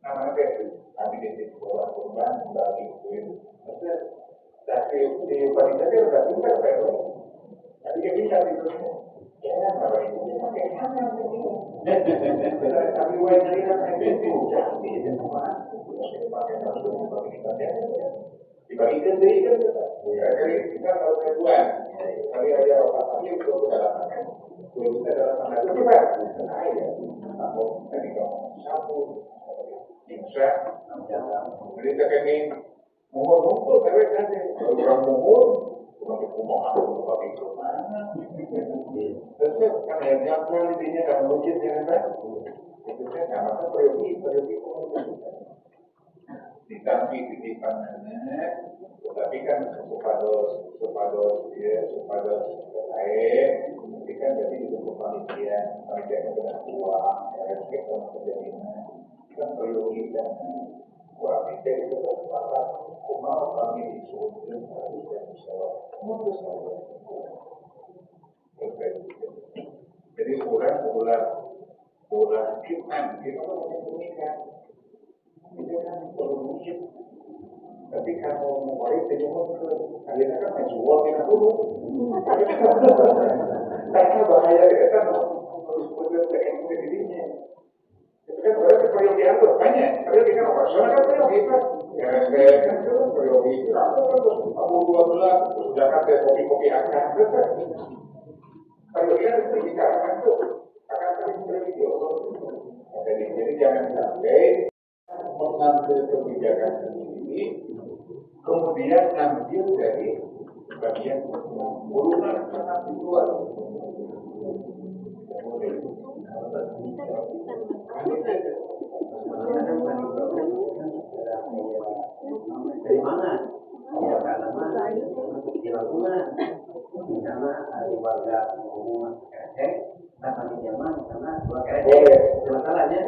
Amanah dari panitia itu keluar kurban bagi kuil. Dari panitia itu sudah pintar kan? Tadi dia bisa itu. Ya, kalau itu pakai mana ini? Tapi wajah itu jadi semua. Pakai masuk bagi kita ya. Dibagikan dari kan dari kita kalau kebuan kali aja orang lagi itu dalam makan kalau kita dalam makan itu kan ya atau tadi kalau sapu insya jadi kita ingin mengumpul tapi nanti kalau orang mengumpul cuma mau aku bagi ke mana terus kan yang intinya dalam mungkin yang ada itu kan namanya periode komunikasi ditampi titipan nenek, tapi kan supados lain, tapi kan jadi itu panitia yang sudah tua, yang kita menjadinya kan perlu kita buat itu bersepakat, kumau kami disuruh dan bisa jadi ulah kita menyembunyikan. Itu kan perlu mungkin tapi kalau mau balik terjemur ke kalian kan menjual kita dulu karena bahaya kita kan harus bergerak ke dirinya itu kan berarti perlu diatur banyak tapi kita operasional kan perlu kita ya saya kan perlu itu aku kan Abu 12 Jakarta kopi akan kalau dia itu dikatakan itu akan sering bervideo jadi jangan sampai mengambil kebijakan sendiri, kemudian ambil dari bagian urunan sangat luar. Dari mana? Ya karena di Laguna, di sana ada warga umum Aceh Karena di zaman karena dua kere masalahnya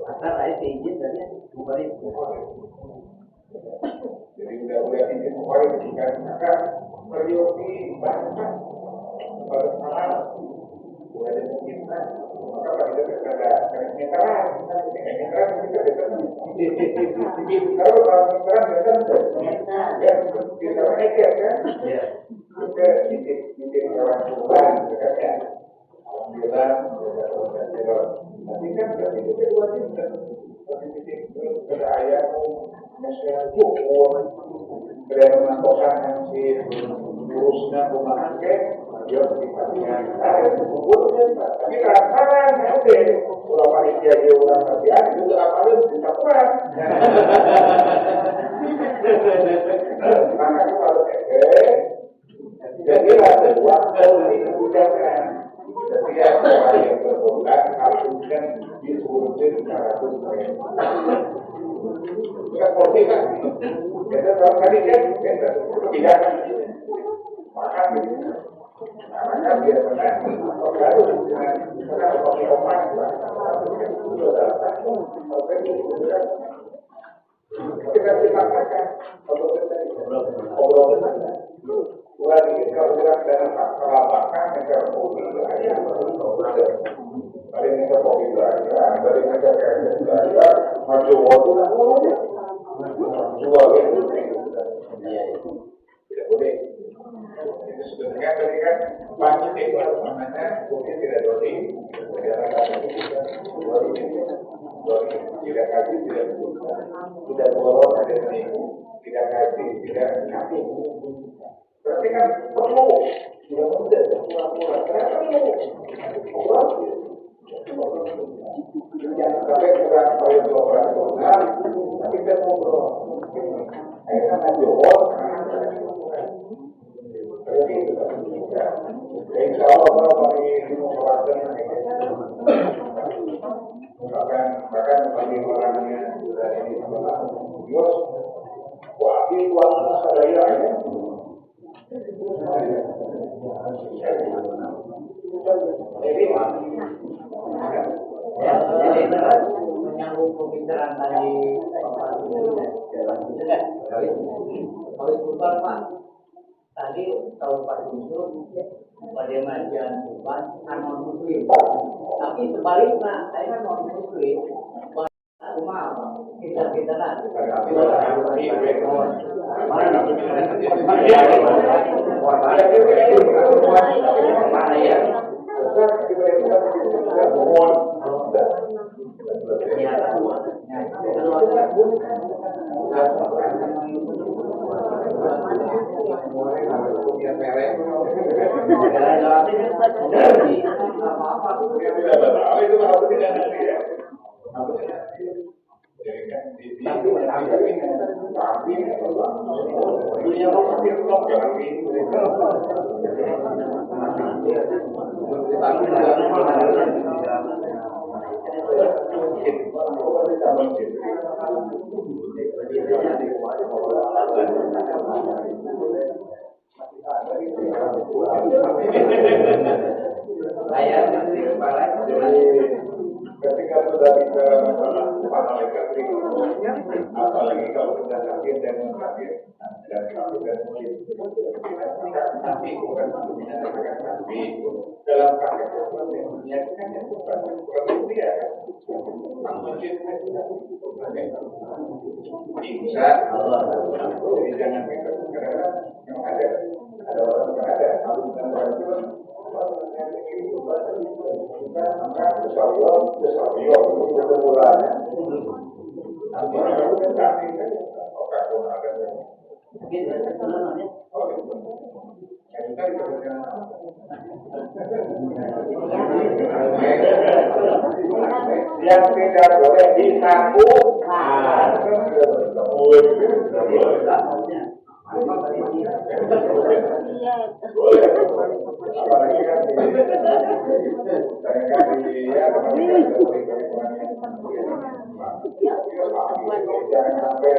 asal ada izin dan bukan itu. Jadi udah izin mulai ketika maka periodik bahasa pada salah boleh ada mungkin maka pada ada meteran kita kalau meteran ya kita eker kan kita titik kawan perubahan ya alhamdulillah tapi kan berarti itu wajib titik keadaan masyarakat berada menentukan si urusnya rumah ke dia berpikirkan tapi sekarang ada orang panitia dia orang kerjaan juga apalagi bisa kuat maka kalau jadi ada dua teori kebijakan setiap orang yang berkontak haruskan diuruskan secara tuntas bukan politik kan kita tahu tadi kan kita kebijakan maka maka biasanya baru dengan omongan kita dikatakan obrol lagi kalau kita dalam kelabakan negara publik aja dari negara publik aja dari negara aja maju waktu jual itu tidak boleh itu sebenarnya tadi kan banyak itu namanya mungkin tidak doli tidak kasih tidak bolong ada ini tidak kasih tidak kasih berarti kan perlu tidak mudah pura-pura karena perlu jangan sampai kurang pada operasional tapi kita ngobrol akhirnya ngobrol jadi insya Allah kalau bagi pemerintahan bahkan bagi orangnya sudah ini adalah Yos wahai uang sadaya jadi menyambung pembicaraan tadi kalau itu Pak tadi tahu Pak Yusuf pada majian Tuhan non muslim tapi sebaliknya saya kan non muslim rumah kita nanti ketika sudah bicara masalah malaikat berikutnya, apalagi kalau sudah kafir dan kafir dan kafir dan musyrik, tapi bukan maksudnya dengan kafir dalam kafir yang menyatakan yang bukan dia maksudnya bisa jadi jangan kita karena yang ada orang yang ada harus dan yang tidak boleh disambungkan. Apalagi kan jangan sampai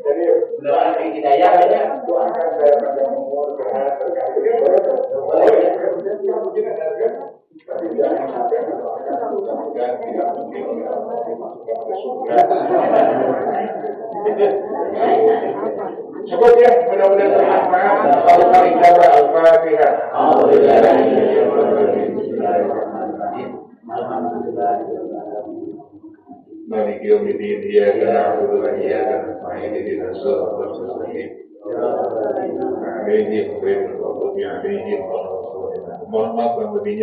Jadi doa hidayah aja, doakan saya panjang umur, sehat, berkah. Mungkin ada kan, tapi jangan sampai mendoakan mudah-mudahan tidak meninggal, dimasukkan ke surga. Cukup ya, mudah-mudahan bermanfaat. Al-Fatihah. Maliki yaumiddin, iyyaka na'budu wa iyyaka nasta'in, ihdinas siratal mustaqim. Alaihim ghairil maghdubi alaihim waladdallin. Mohon maaf yang lebihnya.